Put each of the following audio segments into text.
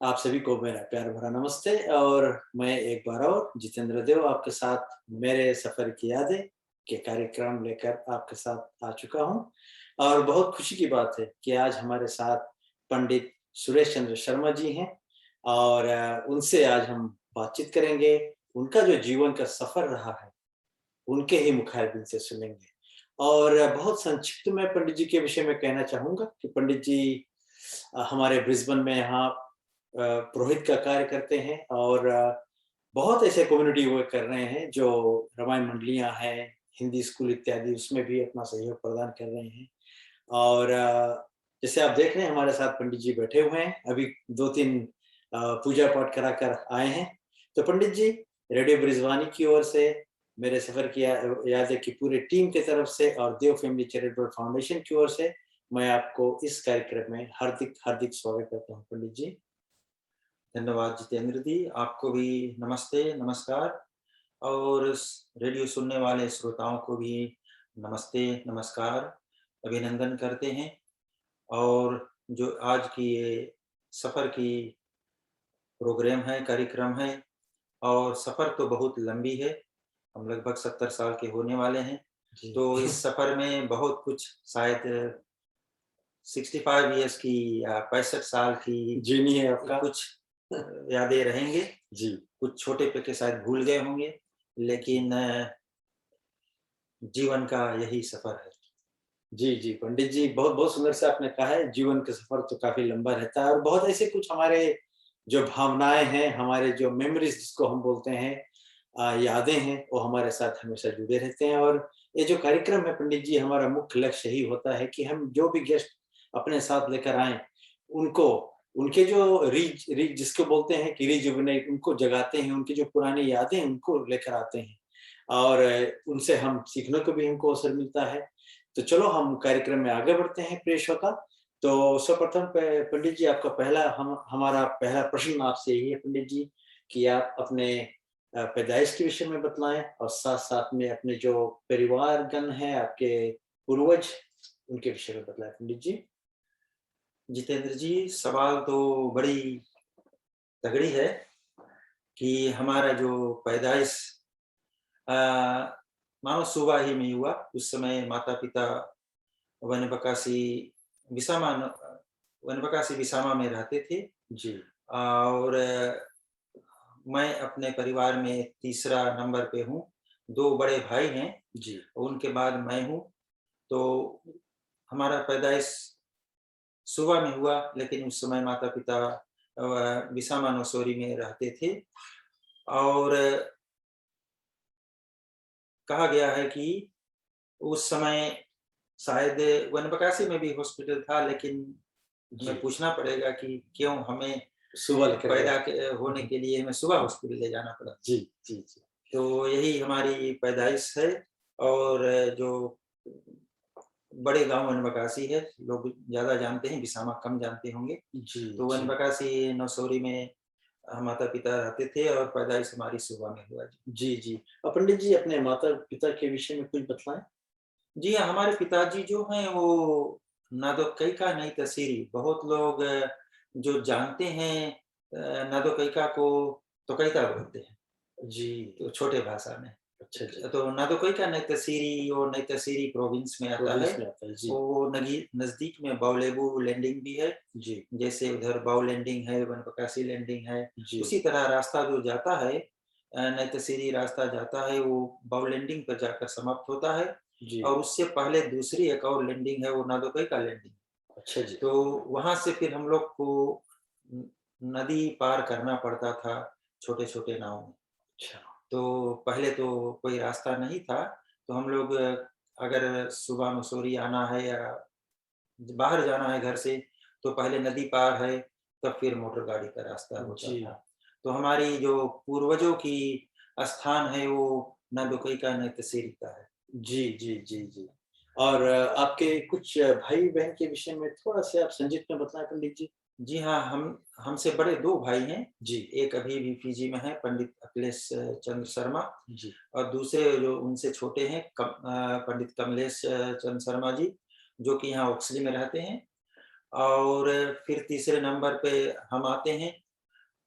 आप सभी को मेरा प्यार भरा नमस्ते और मैं एक बार और जितेंद्र देव आपके साथ मेरे सफ़र की यादें के कार्यक्रम लेकर आपके साथ आ चुका हूँ। और बहुत खुशी की बात है कि आज हमारे साथ पंडित सुरेश चंद्र शर्मा जी हैं और उनसे आज हम बातचीत करेंगे। उनका जो जीवन का सफ़र रहा है, उनके ही मुखारबिन से सुनेंगे। और बहुत संक्षिप्त में पंडित जी के विषय में कहना चाहूँगा कि पंडित जी हमारे ब्रिस्बेन में यहाँ पुरोहित का कार्य करते हैं और बहुत ऐसे कम्युनिटी वर्क कर रहे हैं जो रामायण मंडलियाँ हैं, हिंदी स्कूल इत्यादि उसमें भी अपना सहयोग प्रदान कर रहे हैं। और जैसे आप देख रहे हैं हमारे साथ पंडित जी बैठे हुए हैं, अभी 2-3 पूजा पाठ करा कर आए हैं। तो पंडित जी, रेडियो ब्रिजवानी की ओर से, मेरे सफ़र की यादें की पूरी टीम की तरफ से और देव फैमिली चैरिटेबल फाउंडेशन की ओर से मैं आपको इस कार्यक्रम में हार्दिक स्वागत करता हूँ पंडित जी। धन्यवाद जितेंद्र जी, आपको भी नमस्ते, नमस्कार और रेडियो सुनने वाले श्रोताओं को भी नमस्ते, नमस्कार, अभिनंदन करते हैं। और जो आज की ये सफ़र की प्रोग्राम है, कार्यक्रम है और सफ़र तो बहुत लंबी है, हम लगभग 70 साल के होने वाले हैं। जी। तो इस सफ़र में बहुत कुछ शायद 65 इयर्स की या 65 साल की जीनी है आपका। कुछ यादें रहेंगे। जी, कुछ छोटे पे के शायद भूल गए होंगे, जी। लेकिन जीवन का यही सफ़र है। जी, जी, पंडित जी बहुत-बहुत सुंदर से आपने कहा है, जीवन का सफ़र तो काफ़ी लंबा रहता है और बहुत ऐसे कुछ हमारे जो भावनाएँ हैं, हमारे जो मेमोरीज़ जिसको हम बोलते हैं यादें हैं, वो हमारे साथ हमेशा जुड़े रहते हैं और ये जो कार्यक्रम है पंडित जी, हमारा मुख्य लक्ष्य यही होता है कि हम जो भी गेस्ट अपने साथ लेकर आएँ, उनको उनके जो रीज जिसको बोलते हैं कि रिजुविनेट उनको जगाते हैं, उनकी जो पुरानी यादें हैं, उनको लेकर आते हैं और उनसे हम सीखने को भी हमको अवसर मिलता है। तो चलो हम कार्यक्रम में आगे बढ़ते हैं प्रिय श्रोता। तो सर्वप्रथम पंडित जी आपका पहला हम हमारा पहला प्रश्न आपसे यही है पंडित जी कि आप अपने पैदाइश के विषय में बतलाएँ और साथ-साथ में अपने जो परिवारगण हैं, आपके पूर्वज, उनके विषय में बतलाएँ पंडित जी। जितेंद्र जी, सवाल तो बड़ी तगड़ी है कि हमारा जो पैदाइश अ, मानो सुबह ही में हुआ। उस समय माता-पिता वनबकासी विसामा न वनबकासी विसामा में रहते थे। जी, और मैं अपने परिवार में तीसरा नंबर पे हूँ। 2 बड़े भाई हैं, जी, उनके बाद मैं हूँ। तो हमारा पैदाइश सुबह में हुआ, लेकिन उस समय माता-पिता विसामा नौशेरी में रहते थे। और कहा गया है कि उस समय शायद वनबकासी में भी हॉस्पिटल था, लेकिन हमें जी, पूछना पड़ेगा कि क्यों हमें सुबह लेकर गए। पैदा के होने के लिए हमें सुबह हॉस्पिटल ले जाना पड़ा। जी, जी, जी। तो यही हमारी पैदाइश है। और जो बड़े गाँव वनबकासी है, लोग ज़्यादा जानते हैं, विसामा कम जानते होंगे। जी, तो जी। वनबकासी नौशेरी में माता-पिता रहते थे और पैदाइश हमारी सुबह में हुआ। जी। जी, जी। पंडित जी अपने माता-पिता के विषय में कुछ बतलाएँ? जी हाँ, हमारे पिताजी जो हैं वो नादोकैका नई तसीरी, बहुत लोग जो जानते हैं नादोकैका को तोकैता बोलते हैं, जी। तो छोटे भाषा में। अच्छा जी। तो नादोकैका नई तसीरी वो नई तसीरी प्रोविंस में आता है। प्रोविंस में आता है। जी, वो नगी नज़दीक में बाओलेबु लैंडिंग भी है, जी, जैसे उधर बाओ लैंडिंग है, बनपकासी लैंडिंग है। जी, उसी तरह रास्ता जो जाता है नई तसीरी रास्ता जाता है, वो बाओ लैंडिंग पर जाकर समाप्त होता है। जी। और उससे पहले दूसरी एक और लैंडिंग है, वो नादोकैका लैंडिंग। अच्छा जी। तो वहाँ से फिर हम लोग को न नदी पार करना पड़ता था छोटे-छोटे नाव में। अच्छा। तो पहले तो कोई रास्ता नहीं था, तो हम लोग अगर सुबह मसूरी आना है या बाहर जाना है घर से, तो पहले नदी पार है, तब फिर मोटर गाड़ी का रास्ता होता जी। था। तो हमारी जो पूर्वजों की स्थान है, वो नादोकैका नई तसीरी का है। जी, जी, जी, जी। और आपके कुछ भाई-बहन के विषय में थोड़ा-सा आप संक्षिप्त में बताएँ पंडित जी? जी हाँ, हम हमसे बड़े 2 भाई हैं। जी, एक अभी भी पीजी में है, पंडित अखिलेश चंद्र शर्मा। जी, और दूसरे जो उनसे छोटे हैं पंडित कमलेश चंद्र शर्मा जी, जो कि यहाँ ओक्सली में रहते हैं। और फिर तीसरे नंबर पे हम आते हैं,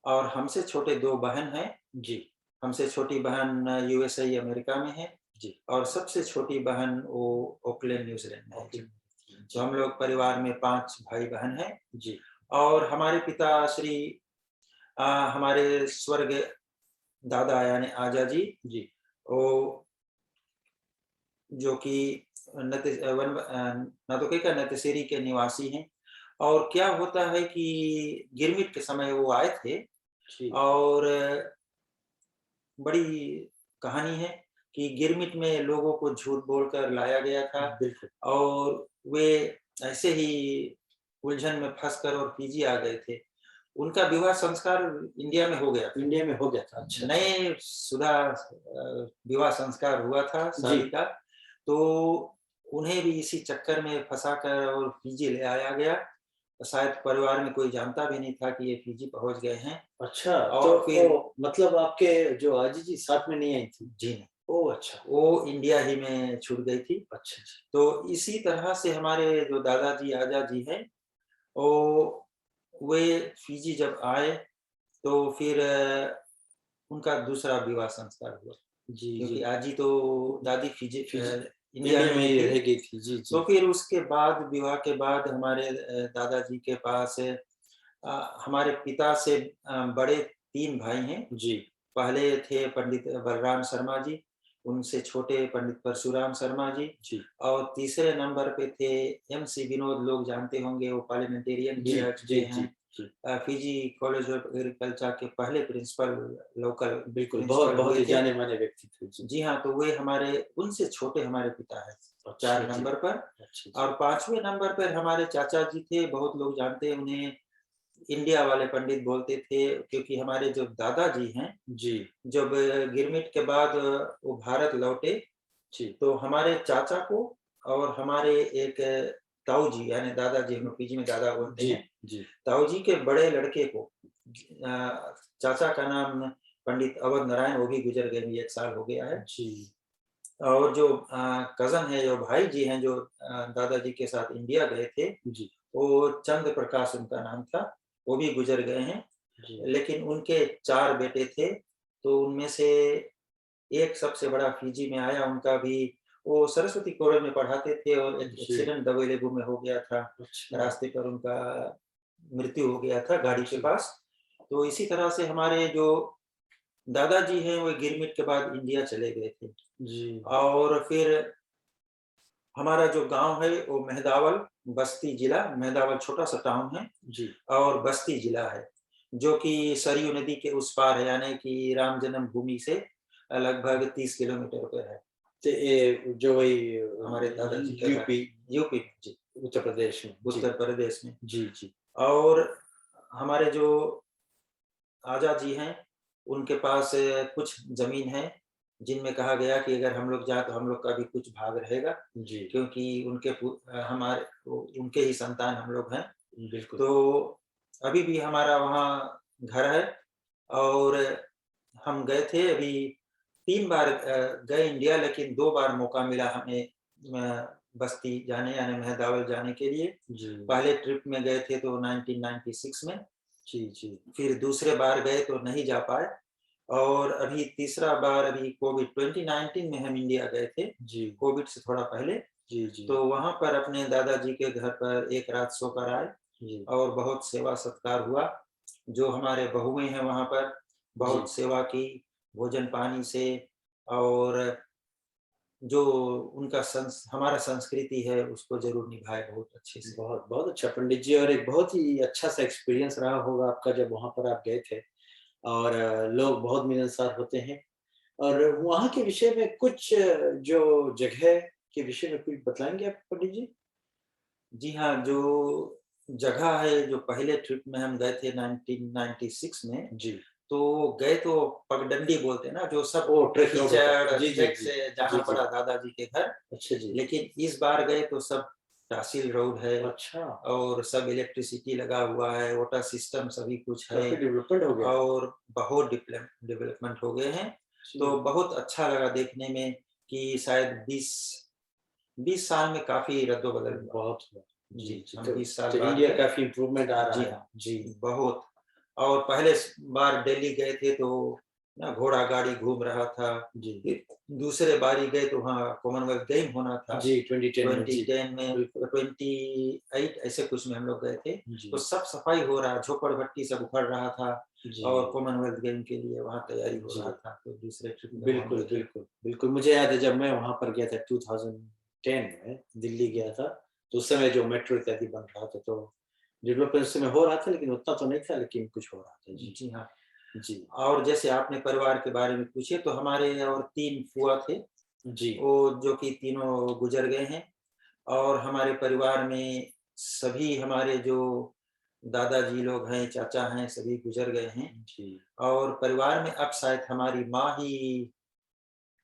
और हमसे छोटे 2 बहन हैं। जी, हमसे छोटी बहन यूएसए अमेरिका में है जी। और सबसे छोटी बहन वो ऑकलैंड न्यूज़ीलैंड में है ओके। जी। तो जी, हम लोग परिवार में 5 भाई-बहन हैं जी, और हमारे पिता श्री हमारे स्वर्गीय दादा यानी आजा जी, जी, वो जो कि नतोके का नतसेरी के निवासी हैं। और क्या होता है कि गिरमिट के समय वो आए थे जी, और बड़ी कहानी है कि गिरमिट में लोगों को झूठ बोलकर लाया गया था बिल्कुल। और वे ऐसे ही उलझन में फँसकर और पीजी आ गए थे। उनका विवाह संस्कार इंडिया में हो गया था। इंडिया में हो गया था। अच्छा, अच्छा। नए शुदा विवाह संस्कार हुआ था जी, शादी का, तो उन्हें भी इसी चक्कर में फँसाकर और पीजी ले आया गया। शायद परिवार में कोई जानता भी नहीं था कि ये पीजी पहुँच गए हैं अच्छा तो और फिर मतलब आपके जो आजी जी साथ में नहीं आई थी? जी नहीं, ओह! अच्छा, वो इंडिया ही में छूट गई थी। अच्छा जी। तो इसी तरह से हमारे जो दादाजी, आजा जी हैं, वो वे फिजी जब आए, तो फिर उनका दूसरा विवाह संस्कार हुआ। जी, क्योंकि जी। आजी तो दादी फिजी इंडिया इंडिया में में ही ही थी। रह गई थी। जी, तो जी। फिर उसके बाद विवाह के बाद हमारे दादाजी के पास हमारे पिता से बड़े 3 भाई हैं। जी, पहले थे पंडित बलराम शर्मा जी, उनसे छोटे पंडित परशुराम शर्मा जी जी। और तीसरे नंबर पे थे एमसी विनोद, लोग जानते होंगे, वो पार्लियामेंटेरियन भी जी, रह जी, चुके जी, हैं। जी। फिजी कॉलेज ऑफ एग्रीकल्चर के पहले प्रिंसिपल, लोकल बिल्कुल, बहुत प्रिंसिपल बहुत हुए ही थे। जाने-माने व्यक्ति थे। जी। जी हाँ, तो वे हमारे उनसे छोटे हमारे पिता हैं, अच्छा 4 जी, नंबर पर। अच्छा जी। और 5वें नंबर पर हमारे चाचा जी थे, बहुत लोग जानते हैं उन्हें, इंडिया वाले पंडित बोलते थे क्योंकि हमारे जो दादाजी हैं, जी, जब गिरमिट के बाद वो भारत लौटे, जी, तो हमारे चाचा को और हमारे एक ताऊ जी यानी दादाजी, हम लोग पीजी में दादा बोलते जी, हैं, जी, ताऊ जी के बड़े लड़के को चाचा का नाम पंडित अवध नारायण, वो भी गुजर गए, अभी 1 साल हो गया है। जी, और जो कज़न है, जो भाई जी हैं, जो दादाजी के साथ इंडिया गए थे, जी, वो चंद्र प्रकाश उनका नाम था, वो भी गुजर गए हैं। जी, लेकिन उनके 4 बेटे थे, तो उनमें से एक सबसे बड़ा फीजी में आया, उनका भी वो सरस्वती कॉलेज में पढ़ाते थे और एक जी। एक्सीडेंट दबेलेबू में हो गया था। अच्छा, रास्ते पर उनका मृत्यु हो गया था गाड़ी के जी, पास। तो इसी तरह से हमारे जो दादाजी हैं, वो गिरमिट के बाद इंडिया चले गए थे। जी, और फिर हमारा जो गाँव है वो मेहदावल, बस्ती जिला, मेहदावल छोटा-सा टाउन है जी। और बस्ती जिला है, जो कि सरयू नदी के उस पार है, यानी कि राम जन्मभूमि से लगभग 30 किलोमीटर पे है, तो ये जो वही हमारे दादाजी का घर। यूपी, यूपी में जी, उत्तर प्रदेश में। जी, उत्तर प्रदेश में। जी, जी, और हमारे जो आजा जी हैं, उनके पास कुछ ज़मीन है, जिनमें कहा गया कि अगर हम लोग जाएँ तो हम लोग का भी कुछ भाग रहेगा, जी, क्योंकि हमारे उनके ही संतान हम लोग हैं। बिल्कुल। तो अभी भी हमारा वहाँ घर है और हम गए थे अभी 3 बार गए इंडिया, लेकिन 2 बार मौका मिला हमें बस्ती जाने यानी मेहदावल जाने के लिए। जी, पहले ट्रिप में गए थे तो 1996 में, जी, जी, फिर दूसरे बार गए तो नहीं जा पाए और अभी तीसरा बार अभी कोविड 2019 में हम इंडिया गए थे, जी, कोविड से थोड़ा पहले। जी, जी, तो वहाँ पर अपने दादाजी के घर पर 1 रात सोकर आए जी, और बहुत सेवा-सत्कार हुआ। जो हमारे बहुएँ हैं वहाँ पर, जी। बहुत सेवा की, भोजन-पानी से। और जो उनका हमारा संस्कृति है उसको ज़रूर निभाए बहुत अच्छे से। बहुत, बहुत अच्छा पंडित जी और एक बहुत ही अच्छा-सा एक्सपीरियंस रहा होगा आपका जब वहाँ पर आप गए थे और लोग बहुत मिलनसार होते हैं और वहाँ के विषय में कुछ जो जगह के विषय में कुछ बतलाएँगे आप पंडित जी? जी हाँ, जो जगह है, जो पहले ट्रिप में हम गए थे 1996 में, जी। तो गए तो पगडंडी बोलते हैं ना, जो सब ओह! ट्रैक रोड होता है। कीचड़, जी, जी, ट्रैक जी। से जाना जी, जी। पड़ा दादाजी के घर। अच्छा जी। लेकिन इस बार गए तो सब तहसील रोड है अच्छा, और सब इलेक्ट्रिसिटी लगा हुआ है, वाटर सिस्टम सभी कुछ है काफ़ी डेवलपमेंट हो गया है। और बहुत डेवलपमेंट हो गए हैं। तो जी, बहुत अच्छा लगा देखने में कि शायद 20 साल में काफ़ी रद्द-बदल हुआ। बहुत हुआ। जी, जी, जी। हम तो 20 साल तो बाद इंडिया गए। काफ़ी इम्प्रूवमेंट आ रहा जी है। हाँ, जी, बहुत। और पहले बार दिल्ली गए थे तो ना घोड़ा गाड़ी घूम रहा था। जी। फिर दूसरे बारी गए तो वहाँ कॉमनवेल्थ गेम होना था। जी, 2010 में जी, 2010 में बिल्कुल। 28 ऐसे कुछ में हम लोग गए थे। तो जी, सब सफाई हो रहा, झोपड़-पट्टी सब उखड़ रहा था और जी, कॉमनवेल्थ गेम के लिए वहाँ तैयारी हो रहा जी। था। तो दूसरे ट्रिप में वो हम बिल्कुल, देखे। बिल्कुल, बिल्कुल। मुझे याद है जब मैं वहाँ पर गया था 2010 में दिल्ली गया था, तो उस समय जो मेट्रो इत्यादि बन रहा था तो डेवलपमेंट उस समय हो रहा था लेकिन उतना तो नहीं था लेकिन कुछ हो रहा था। जी, जी हाँ। जी, और जैसे आपने परिवार के बारे में पूछे तो हमारे और 3 फूआ थे, जी, वो जो कि तीनों गुज़र गए हैं। और हमारे परिवार में सभी हमारे जो दादाजी लोग हैं, चाचा हैं, सभी गुज़र गए हैं। जी। और परिवार में अब शायद हमारी माँ ही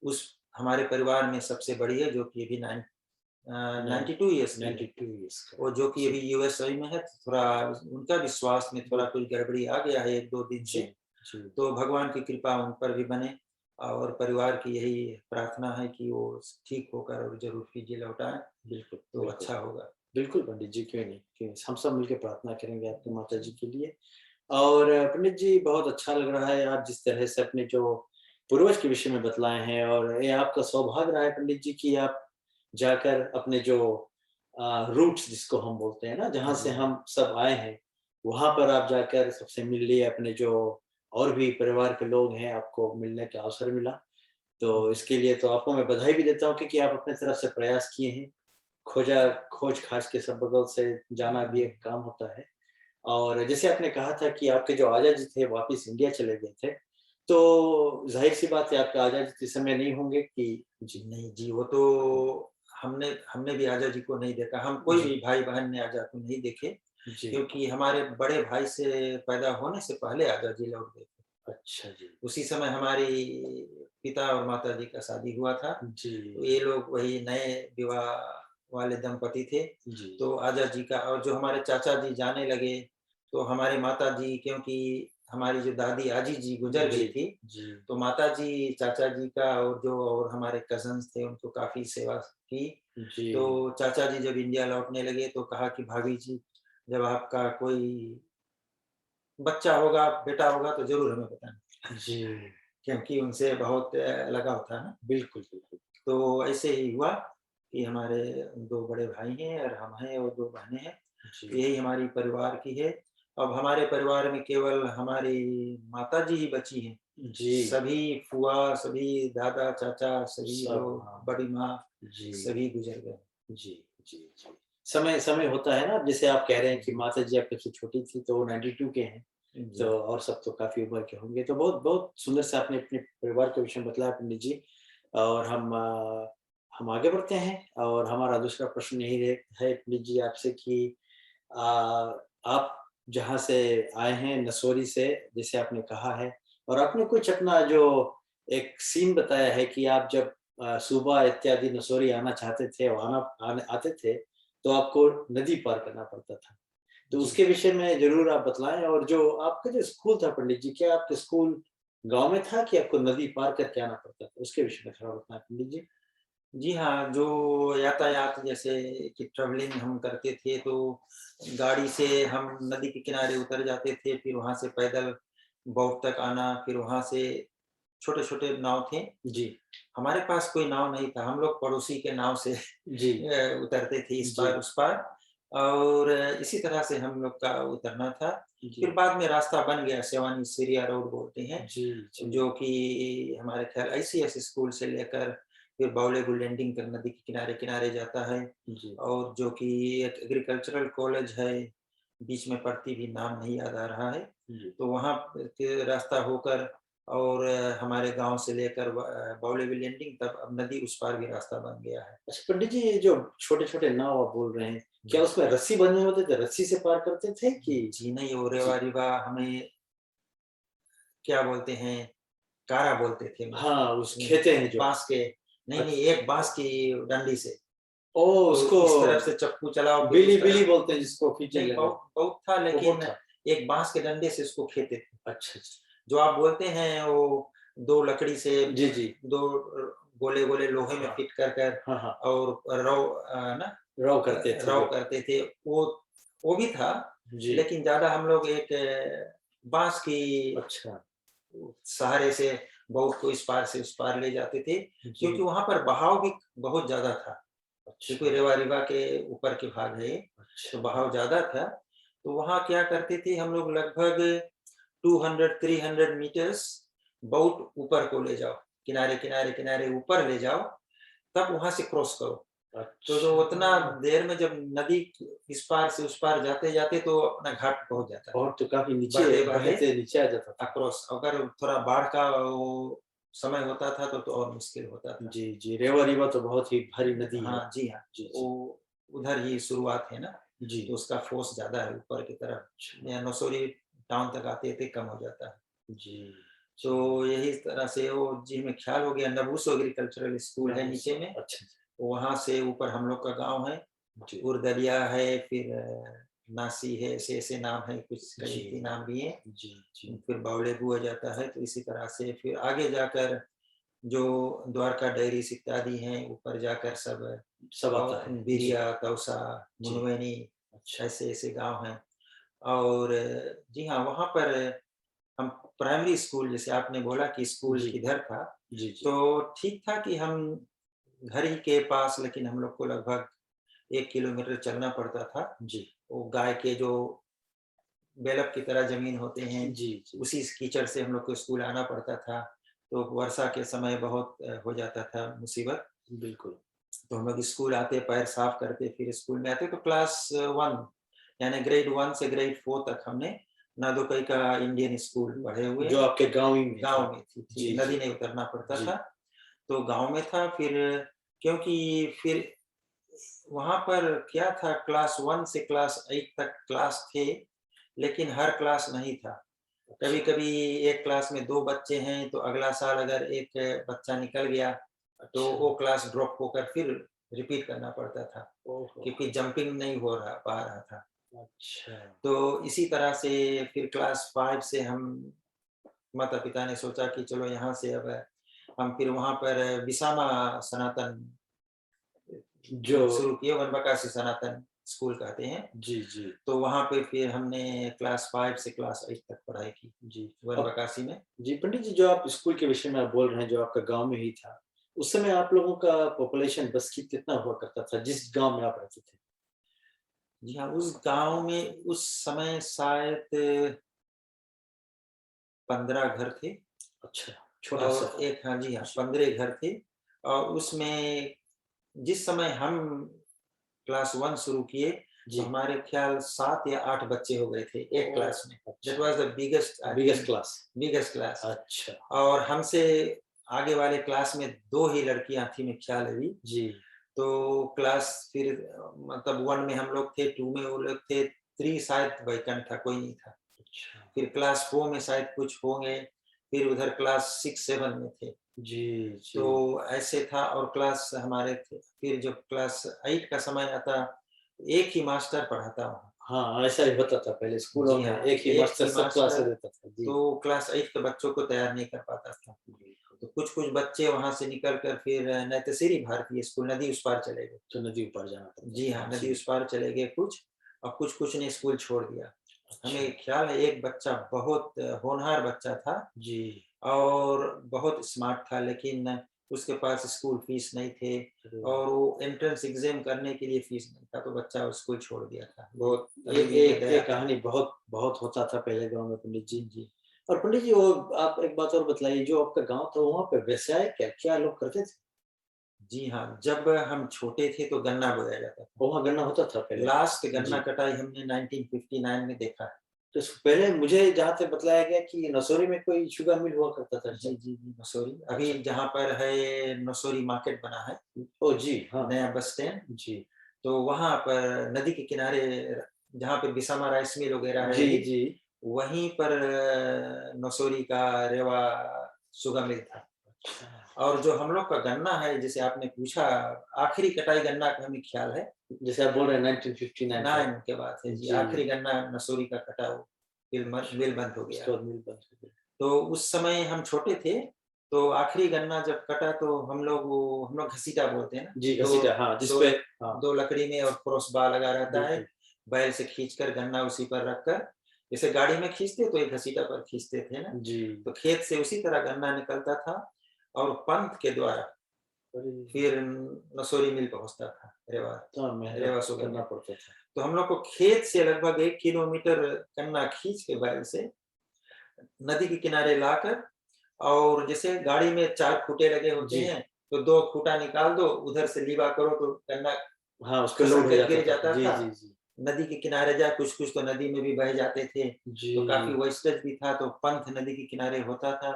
उस हमारे परिवार में सबसे बड़ी है, जो कि अभी 92 इयर्स की है। 92 इयर्स का। वो जो कि जी, अभी यूएसए में है, तो थोड़ा उनका भी स्वास्थ्य में थोड़ा बिल कुछ गड़बड़ी आ गया है 1-2 दिन जी, से। जी, तो भगवान की कृपा उन पर भी बने और परिवार की यही प्रार्थना है कि वो ठीक होकर और ज़रूर फीजी लौट आएँ, बिल्कुल, तो बिल्कुल। अच्छा होगा। बिल्कुल पंडित जी, क्यों नहीं, क्यों नहीं। हम सब मिलके प्रार्थना करेंगे आपकी माताजी के लिए। और पंडित जी बहुत अच्छा लग रहा है आप जिस तरह से अपने जो पूर्वज के विषय में बतलाए हैं और ये आपका सौभाग्य रहा है पंडित जी कि आप जाकर अपने जो रूट्स जिसको हम बोलते हैं ना, जहाँ से जी, हम सब आए हैं, वहाँ पर आप जाकर सबसे मिल लिए अपने जो और भी परिवार के लोग हैं, आपको मिलने का अवसर मिला। तो जी, इसके लिए तो आपको मैं बधाई भी देता हूँ क्योंकि आप अपने तरफ से प्रयास किए हैं। खोज-खाज के सब बगल से जाना भी एक काम होता है। और जैसे आपने कहा था कि आपके जो आजा जी थे वापिस इंडिया चले गए थे, तो ज़ाहिर-सी बात है आपके आजा जी इस समय नहीं होंगे कि जी, नहीं जी, वो तो हमने हमने भी आज़ा जी को नहीं देखा, हम कोई जी, भी भाई-बहन ने आज़ा को नहीं देखे, जी, क्योंकि हमारे बड़े भाई से पैदा होने से पहले आज़ा जी लौट गए थे। अच्छा जी, उसी समय हमारी पिता और माताजी का शादी हुआ था। जी, तो ये लोग वही नए विवाह वाले दंपति थे। जी, तो आज़ा जी का और जो हमारे चाचा जी जाने लगे, तो हमारे माताजी क्योंकि हमारी जो दादी आजी जी गुज़र जी, गई थी, जी, तो माताजी, चाचा जी का और जो और हमारे कज़िन्स थे उनको काफ़ी सेवा की। जी, तो चाचा जी जब इंडिया लौटने लगे तो कहा कि भाभी जी, जब आपका कोई बच्चा होगा, बेटा होगा तो ज़रूर हमें बताना। जी, क्योंकि उनसे बहुत लगाव था ना। बिल्कुल, बिल्कुल, तो ऐसे ही हुआ कि हमारे 2 बड़े भाई हैं और हम हैं और 2 बहनें हैं। तो जी, यही हमारी परिवार की है। अब हमारे परिवार में केवल हमारी माताजी ही बची हैं। जी, सभी फूआ, सभी दादा, चाचा, सभी सब लोग, हाँ, बड़ी माँ, जी। सभी गुज़र गए। जी, जी, जी। समय समय होता है ना, जैसे आप कह रहे हैं कि जी, माताजी आपके सबसे छोटी थी, तो वो 92 के हैं, तो जी, और सब तो काफ़ी उम्र के होंगे। तो बहुत बहुत सुंदर से आपने अपने परिवार के विषय में बताया पंडित जी और हम आगे बढ़ते हैं और हमारा दूसरा प्रश्न यही है पंडित जी आपसे कि अ, आप जहाँ से आए हैं नसोरी से, जैसे आपने कहा है और आपने कुछ अपना जो एक सीन बताया है कि आप जब सुबह इत्यादि नसोरी आना चाहते थे और आते थे, तो आपको नदी पार करना पड़ता था। तो जी। उसके विषय में ज़रूर आप बतलाएँ और जो आपका जो स्कूल था पंडित जी, क्या आपका स्कूल गाँव में था कि आपको नदी पार करके आना पड़ता था? उसके विषय में थोड़ा बताएँ पंडित जी। जी हाँ, जो यातायात जैसे कि ट्रैवलिंग हम करते थे तो गाड़ी से हम नदी के किनारे उतर जाते थे, फिर वहाँ से पैदल बौट तक आना, फिर वहाँ से छोटे-छोटे नाव थे। जी, हमारे पास कोई नाव नहीं था, हम लोग पड़ोसी के नाव से जी, उतरते थे इस जी, पार उस पार और इसी तरह से हम लोग का उतरना था। फिर जी, बाद में रास्ता बन गया सेवानी सीरिया रोड बोलते हैं, जी, जी, जो कि हमारे ख़ैर आईसीएस स्कूल से लेकर फिर बावलेगुल लैंडिंग तक नदी के किनारे-किनारे जाता है जी, और जो कि एक एग्रीकल्चरल कॉलेज है, बीच में पड़ती भी नाम नहीं याद आ रहा है। जी। तो वहाँ के रास्ता होकर और हमारे गाँव से लेकर बावलेगुल लैंडिंग तक अब नदी उस पार भी रास्ता बन गया है। अच्छा पंडित जी, ये जो छोटे-छोटे नाव आप बोल रहे हैं, क्या जी। उसमें रस्सी बंधे होते थे? रस्सी से पार करते थे कि जी नहीं, वो जी। रेवा-रिवा हमें क्या बोलते हैं, कारा बोलते थे हम हाँ, उस लोग। खेते हैं जो। बाँस के नहीं, नहीं, अच्छा। एक बाँस की डंडी से। ओह! तो उसको इस तरफ से चप्पू चलाओ फिर बिली उस बिली तरफ बोलते हैं जिसको खींचने नहीं लगे। बहुत बहुत था वो लेकिन बहुत था। एक बाँस के डंडे से उसको खेते थे। अच्छा, अच्छा। जो आप बोलते हैं वो 2 लकड़ी से जी, जी। 2 गोले-गोले लोहे में हाँ। फिट कर कर हाँ, हाँ। और ना रॉ करते थे रॉव जो। करते थे, वो भी था, जी। लेकिन ज़्यादा हम लोग एक बांस की अच्छा। सहारे से बोट को इस पार से उस पार ले जाते थे, जी। क्योंकि वहां पर बहाव भी बहुत ज्यादा था। क्योंकि अच्छा। रेवा रिवा के ऊपर के भाग है ये, तो अच्छा। बहाव ज्यादा था। तो वहां क्या करते थे हम लोग, लगभग 200-300 मीटर्स बोट ऊपर को ले जाओ, किनारे किनारे किनारे ऊपर ले जाओ, तब वहां से क्रॉस करो। तो जो उतना अच्छा। देर में जब नदी इस पार से उस पार जाते जाते तो अपना घाट पहुंच जाता था। और तो काफ़ी नीचे बढ़ते बढ़ते बहते नीचे आ जाता था। अक्रॉस, अगर थोड़ा बाढ़ का वो समय होता था तो और मुश्किल होता था। जी, जी। रेवा रीवा तो बहुत ही भारी नदी है। हाँ, जी हाँ, जी, जी। वो उधर ही शुरुआत है ना, जी। तो उसका फ़ोर्स ज़्यादा है ऊपर की तरफ। अच्छा। या नसोरी टाउन तक आते-आते कम हो जाता है। जी, तो जी। यही तरह से वो जी हमें ख़्याल हो गया, नवूसो एग्रीकल्चरल स्कूल है नवूस नीचे में, अच्छा। वहाँ से ऊपर हम लोग का गाँव है। जी। उरदलिया है, फिर नासी है, ऐसे-ऐसे नाम है, कुछ कई जी। इतने नाम भी हैं। जी, जी। फिर बावलेबु आ जाता है, तो इसी तरह से फिर आगे जाकर जो द्वारका डेयरीज़ इत्यादि हैं, ऊपर जाकर सब सब आता और है। जी, बिरिया, तौसा, जी। मुनवेनी, अच्छा। ऐसे-ऐसे गाँव हैं। और जी हाँ, वहाँ पर हम प्राइमरी स्कूल, जैसे आपने बोला कि स्कूल जी। किधर था, जी, जी। तो ठीक था कि हम घर ही के पास, लेकिन हम लोग को लगभग 1 किलोमीटर चलना पड़ता था। जी। वो गाय के जो बेलक की तरह ज़मीन होते हैं, जी, जी। उसी कीचड़ से हम लोग को स्कूल आना पड़ता था। तो वर्षा के समय बहुत हो जाता था मुसीबत। बिल्कुल। तो हम लोग स्कूल आते, पैर साफ करते, फिर स्कूल में आते, तो क्लास 1 यानी ग्रेड 1 से ग्रेड 4 तक हमने नादोकई का इंडियन स्कूल पढ़े हुए जो हैं। आपके गाँव ही में था। गाँव में थी, जी, नदी जी। नहीं उतरना पड़ता जी। था, तो गाँव में था। फिर क्योंकि फिर वहाँ पर क्या था, क्लास 1 से क्लास 8 तक क्लास थे, लेकिन हर क्लास नहीं था। अच्छा। कभी-कभी एक क्लास में 2 बच्चे हैं, तो अगला साल अगर एक बच्चा निकल गया, तो अच्छा। वो क्लास ड्रॉप होकर फिर रिपीट करना पड़ता था, ओहो! क्योंकि जंपिंग नहीं हो रहा पा रहा था। अच्छा। तो इसी तरह से फिर क्लास 5 से हम माता-पिता ने सोचा कि चलो यहाँ से अब हम फिर वहाँ पर बिसामा सनातन जो शुरू किए, वनबकासी सनातन स्कूल कहते हैं। जी, जी। तो वहाँ पे फिर हमने क्लास 5 से क्लास 8 तक पढ़ाई की, जी। अब वनबकासी में। जी, पंडित जी जो आप स्कूल के विषय में आप बोल रहे हैं, जो आपका गाँव में ही था, उस समय आप लोगों का पॉपुलेशन बस की कितना हुआ करता था, जिस गाँव में आप रहते थे? जी हाँ, उस गाँव में उस समय शायद 15 घर थे। अच्छा, छोटा-सा। और एक, हाँ जी हाँ, जी, 15 घर थे। और उसमें जिस समय हम क्लास 1 शुरू किए, तो जी। हमारे ख़्याल 7 या 8 बच्चे हो गए थे एक ओह! क्लास में। दैट अच्छा, was the biggest, I biggest think, class. Biggest class. अच्छा। और हमसे आगे वाले क्लास में 2 ही लड़कियाँ थी, मेरे ख़्याल है अभी। जी। तो क्लास फिर मतलब 1 में हम लोग थे, 2 में वो लोग थे, 3 शायद वैकेंट था, कोई नहीं था। अच्छा। फिर क्लास 4 में शायद कुछ होंगे, फिर उधर क्लास 6-7 में थे। जी, जी। तो ऐसे था। और क्लास हमारे थे, फिर जब क्लास 8 का समय आता, एक ही मास्टर पढ़ाता वहाँ। हाँ, ऐसा ही होता था पहले स्कूलों जी में, हाँ, एक ही एक मास्टर ही सब क्लास मास्टर, में रहता था। जी, तो क्लास 8 के बच्चों को तैयार नहीं कर पाता था। बिल्कुल। तो कुछ-कुछ बच्चे वहाँ से निकल कर फिर नैतश्री भारतीय स्कूल, नदी उस पार चले गए। तो नदी ऊपर जाना पड़ता जी था। हाँ, नदी जी, उस पार चले गए कुछ, और कुछ-कुछ ने स्कूल छोड़ दिया। अच्छा। हमें ख्याल है एक बच्चा बहुत होनहार बच्चा था, जी। और बहुत स्मार्ट था, लेकिन उसके पास स्कूल फीस नहीं थे, अरे! और वो एंट्रेंस एग्ज़ाम करने के लिए फीस नहीं था, तो बच्चा वो स्कूल छोड़ दिया था। ये बहुत ये अभी भी हमें ये दया आता कहानी बहुत बहुत होता था पहले गाँव में पंडित जी। है। जी। और पंडित जी वो आप एक बात और बतलाइए जो आपका गाँव था वहाँ पे व्यवसाय क्या-क्या लोग करते थे? जी हाँ, जब हम छोटे थे तो गन्ना बोया जाता था। वहाँ गन्ना होता था पहले? लास्ट गन्ना जी। कटाई हमने 1959 में देखा है। तो इससे पहले मुझे जहाँ तक बतलाया गया कि नसोरी में कोई शुगर मिल हुआ करता था जी, शायद? जी, जी, मसूरी। अभी अच्छा। जहाँ पर है मसूरी मार्केट बना है, ओह! जी, हाँ। नया बस स्टैंड, जी। तो वहाँ पर नदी के किनारे जहाँ पे बिसामा राइस मिल वगैरह है जी, अभी, जी। वहीं पर मसूरी का रेवा शुगर मिल था। अच्छा। और जो हम लोग का गन्ना है, जैसे आपने पूछा, आखिरी कटाई गन्ना का हमें ख्याल है जैसे आप बोल रहे हैं 1959 का। 9 के बाद है जी, जी, आखिरी गन्ना मसूरी का कटा वो, अच्छा। मिल बंद हो गया। उसके बाद मिल बंद हो गई। तो उस समय हम छोटे थे, तो आखिरी गन्ना जब कटा तो हम लोग घसीटा बोलते हैं ना, जी, 2 घसीटा हाँ, 2 जिसपे हाँ, 2 लकड़ी में और क्रॉस बार लगा रहता है, बिल्कुल। बैल से खींचकर गन्ना उसी पर रखकर जैसे गाड़ी में खींचते तो एक घसीटा पर खींचते थे ना, जी। तो खेत से उसी तरह गन्ना निकलता था और पंथ के द्वारा अरे! फिर नसोरी मिल पहुँचता था, रेवा इतना मेहनत रेवा शुगर करना मिल। पड़ता था। तो हम लोग को खेत से लगभग 1 किलोमीटर गन्ना खींच के बैल से नदी के किनारे लाकर, और जैसे गाड़ी में 4 खूँटे लगे होते जी। हैं, तो 2 खूँटा निकाल दो, उधर से लीवा करो तो गन्ना हाँ, उसपे लोड खसक हो कर जाता गिर था। जाता जी, था। जी, जी। नदी के किनारे जाए, कुछ-कुछ तो नदी में भी बह जाते थे, तो काफ़ी जी। वेस्टेज भी था, तो पंथ नदी के किनारे होता था।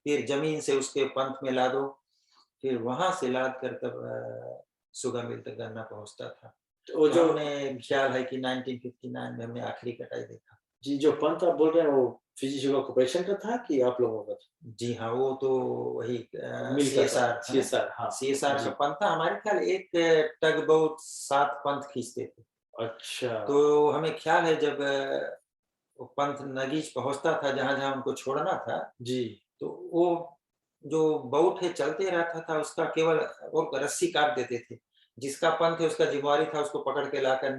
फिर ज़मीन से उसके पंथ में लादो, फिर वहाँ से लाद कर तब शुगर मिल तक गन्ना पहुँचता था। तो वो तो जो हमने ख्याल है कि 1959 में हमने आखिरी कटाई देखा। जी, जो पंथ आप बोल रहे हैं वो फिजी शुगर कॉर्पोरेशन का था कि आप लोगों का था? जी हाँ, वो तो वही मिल का था, सीएसआर था ना? सीएसआर हाँ, सीएसआर का जी। पंथ था, हमारे ख्याल एक टग बोट 7 पंथ खींचते थे। अच्छा, तो हमें ख्याल है जब वो पंथ नगीच पहुँचता था जहाँ-जहाँ उनको छोड़ना था, जी। तो वो जो बोट है चलते रहता था, उसका केवल वो रस्सी काट देते थे। जिसका पंथ है उसका ज़िम्मेवारी था उसको पकड़ के लाकर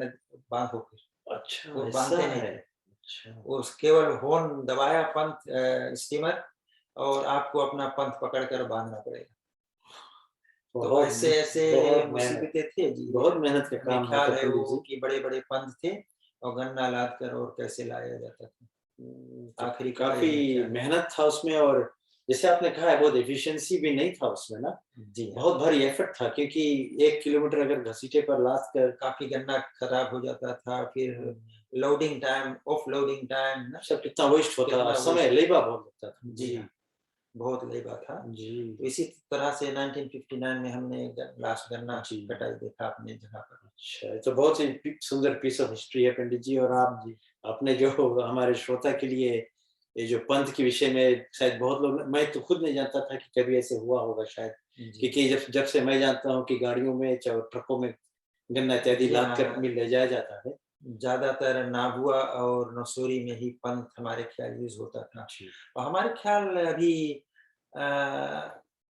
बाँधो फिर, अच्छा, वो ऐसा बाँधते नहीं है। थे। अच्छा, वो केवल हॉर्न दबाया पंथ स्टीमर, और आपको अपना पंथ पकड़ कर बाँधना पड़ेगा। तो बहुत ऐसे-ऐसे बहुत मेहनत मुसीबतें थी जी। बहुत मेहनत का हमें काम ख्याल होता है पंडित वो जी। कि बड़े-बड़े पंथ थे और गन्ना लाद कर और कैसे लाया जाता था। तो आखिरी कटाई काफ़ी हमें ख्याल है। मेहनत था उसमें और जैसे आपने कहा है बहुत एफिशिएंसी भी नहीं था उसमें ना, जी हाँ, बहुत भारी एफर्ट था क्योंकि 1 किलोमीटर अगर घसीटे पर लाद कर काफ़ी गन्ना खराब हो जाता था, फिर हुँ, loading time, of loading time ना, सब कितना वेस्ट होता और कितना समय वेस्ट। लेबा बहुत लगता था। जी जी, हाँ, बहुत लेबा था। जी, तो इसी तरह से 1959 में हमने लास्ट गन्ना जी। कटाई देखा अपनी जगह पर। अच्छा, ये तो बहुत ही सुंदर पीस ऑफ हिस्ट्री है पंडित जी और आप जी, अपने जो हमारे श्रोता के लिए ये जो पंथ के विषय में शायद बहुत लोग मैं तो खुद नहीं जानता था कि कभी ऐसे हुआ होगा शायद जी। क्योंकि जब जब से मैं जानता हूँ कि गाड़ियों में चाहे ट्रकों में गन्ना इत्यादि जी लाद कर हाँ, मिल ले जाया जाता है। ज़्यादातर नाभुआ और नौशेरी में ही पंथ हमारे ख्याल यूज़ होता था। जी, और हमारे ख्याल अभी अ,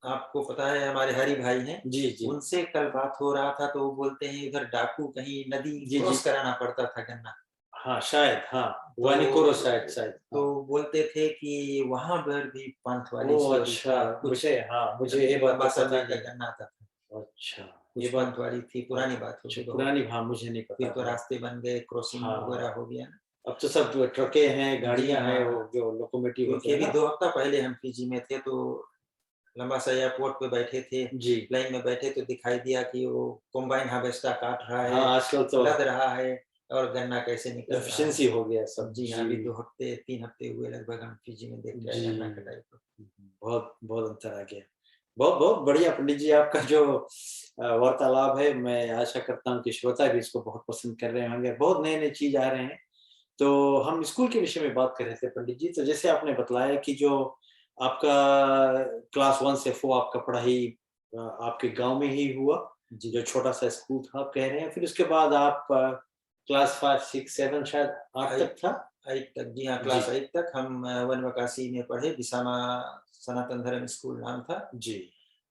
आपको पता है हमारे हरि भाई हैं, जी, जी, उनसे कल बात हो रहा था तो वो बोलते हैं इधर डाकू कहीं नदी जी, जी, क्रॉस कराना पड़ता था गन्ना। हाँ, शायद हाँ, तो वानीकोरो शायद शायद तो हाँ। बोलते थे कि वहाँ पर भी पंथ वाली ओह स्टोरी अच्छा, था, कुछ मुझे हाँ, मुझे ये बात लंबा तो पता समय नहीं तक है। गन्ना आता था, अच्छा, ये कुछ बात पंथ वाली थी, पुरानी बात अच्छा होगी बहुत। पुरानी हाँ, मुझे नहीं फिर पता तो है। रास्ते बन गए, क्रॉसिंग वगैरह हाँ, हो गया ना। अब तो सब ट्रकें हैं, जी गाड़ियाँ हैं, हाँ, वो जो लोकोमोटिव होते क्योंकि हैं अभी ना? 2 हफ्ता पहले हम पीजी में थे तो लंबा सा एयरपोर्ट पे बैठे थे, जी। लाइन में बैठे तो दिखाई दिया कि वो कंबाइन हार्वेस्टर काट रहा हाँ, है, आजकल तो लद रहा है और गन्ना कैसे निकल रहा है। एफिशिएंसी हो गया सब। जी हाँ, जी, अभी 2 हफ्ते 3 हफ्ते हुए लगभग हम पीजी में देख के आए जी। गन्ना कटाई को। बहुत बहुत अंतर आ गया। बहुत बहुत बढ़िया पंडित जी आपका जो वार्तालाप है, मैं आशा करता हूँ कि श्रोता भी इसको बहुत पसंद कर रहे होंगे। बहुत नए-नए चीज़ आ रहे हैं। तो हम स्कूल के विषय में बात कर रहे थे पंडित जी, तो जैसे आपने बतलाया कि जो आपका क्लास 1 से 4 आपका पढ़ाई आपके गाँव में ही हुआ, जी, जो छोटा-सा स्कूल था आप कह रहे हैं। फिर उसके बाद आप क्लास 5, 6, 7 शायद 8 तक 8 था? 8 तक जी हाँ, जी, क्लास 8 तक हम वनवकासी में पढ़े, बिसामा सनातन धर्म स्कूल नाम था। जी,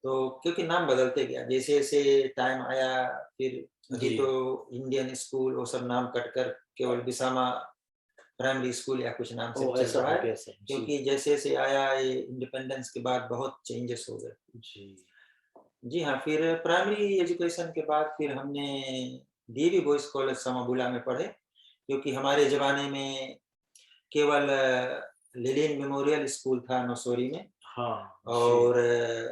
तो क्योंकि नाम बदलते गया, जैसे-जैसे टाइम आया फिर अभी जी। तो इंडियन स्कूल वो सब नाम कट कर केवल बिसामा प्राइमरी स्कूल या कुछ नाम से ओह! चल ऐसा रहा हो है, गया सर। जी, क्योंकि जैसे-जैसे आया ये इंडिपेंडेंस के बाद बहुत चेंजेस हो गए। जी। जी हाँ, फिर प्राइमरी एजुकेशन के बाद फिर हमने डीएवी बॉयज़ कॉलेज समाबुला में पढ़े, क्योंकि हमारे ज़माने में केवल लिलियन मेमोरियल स्कूल था नौशेरी में, हाँ, जी, और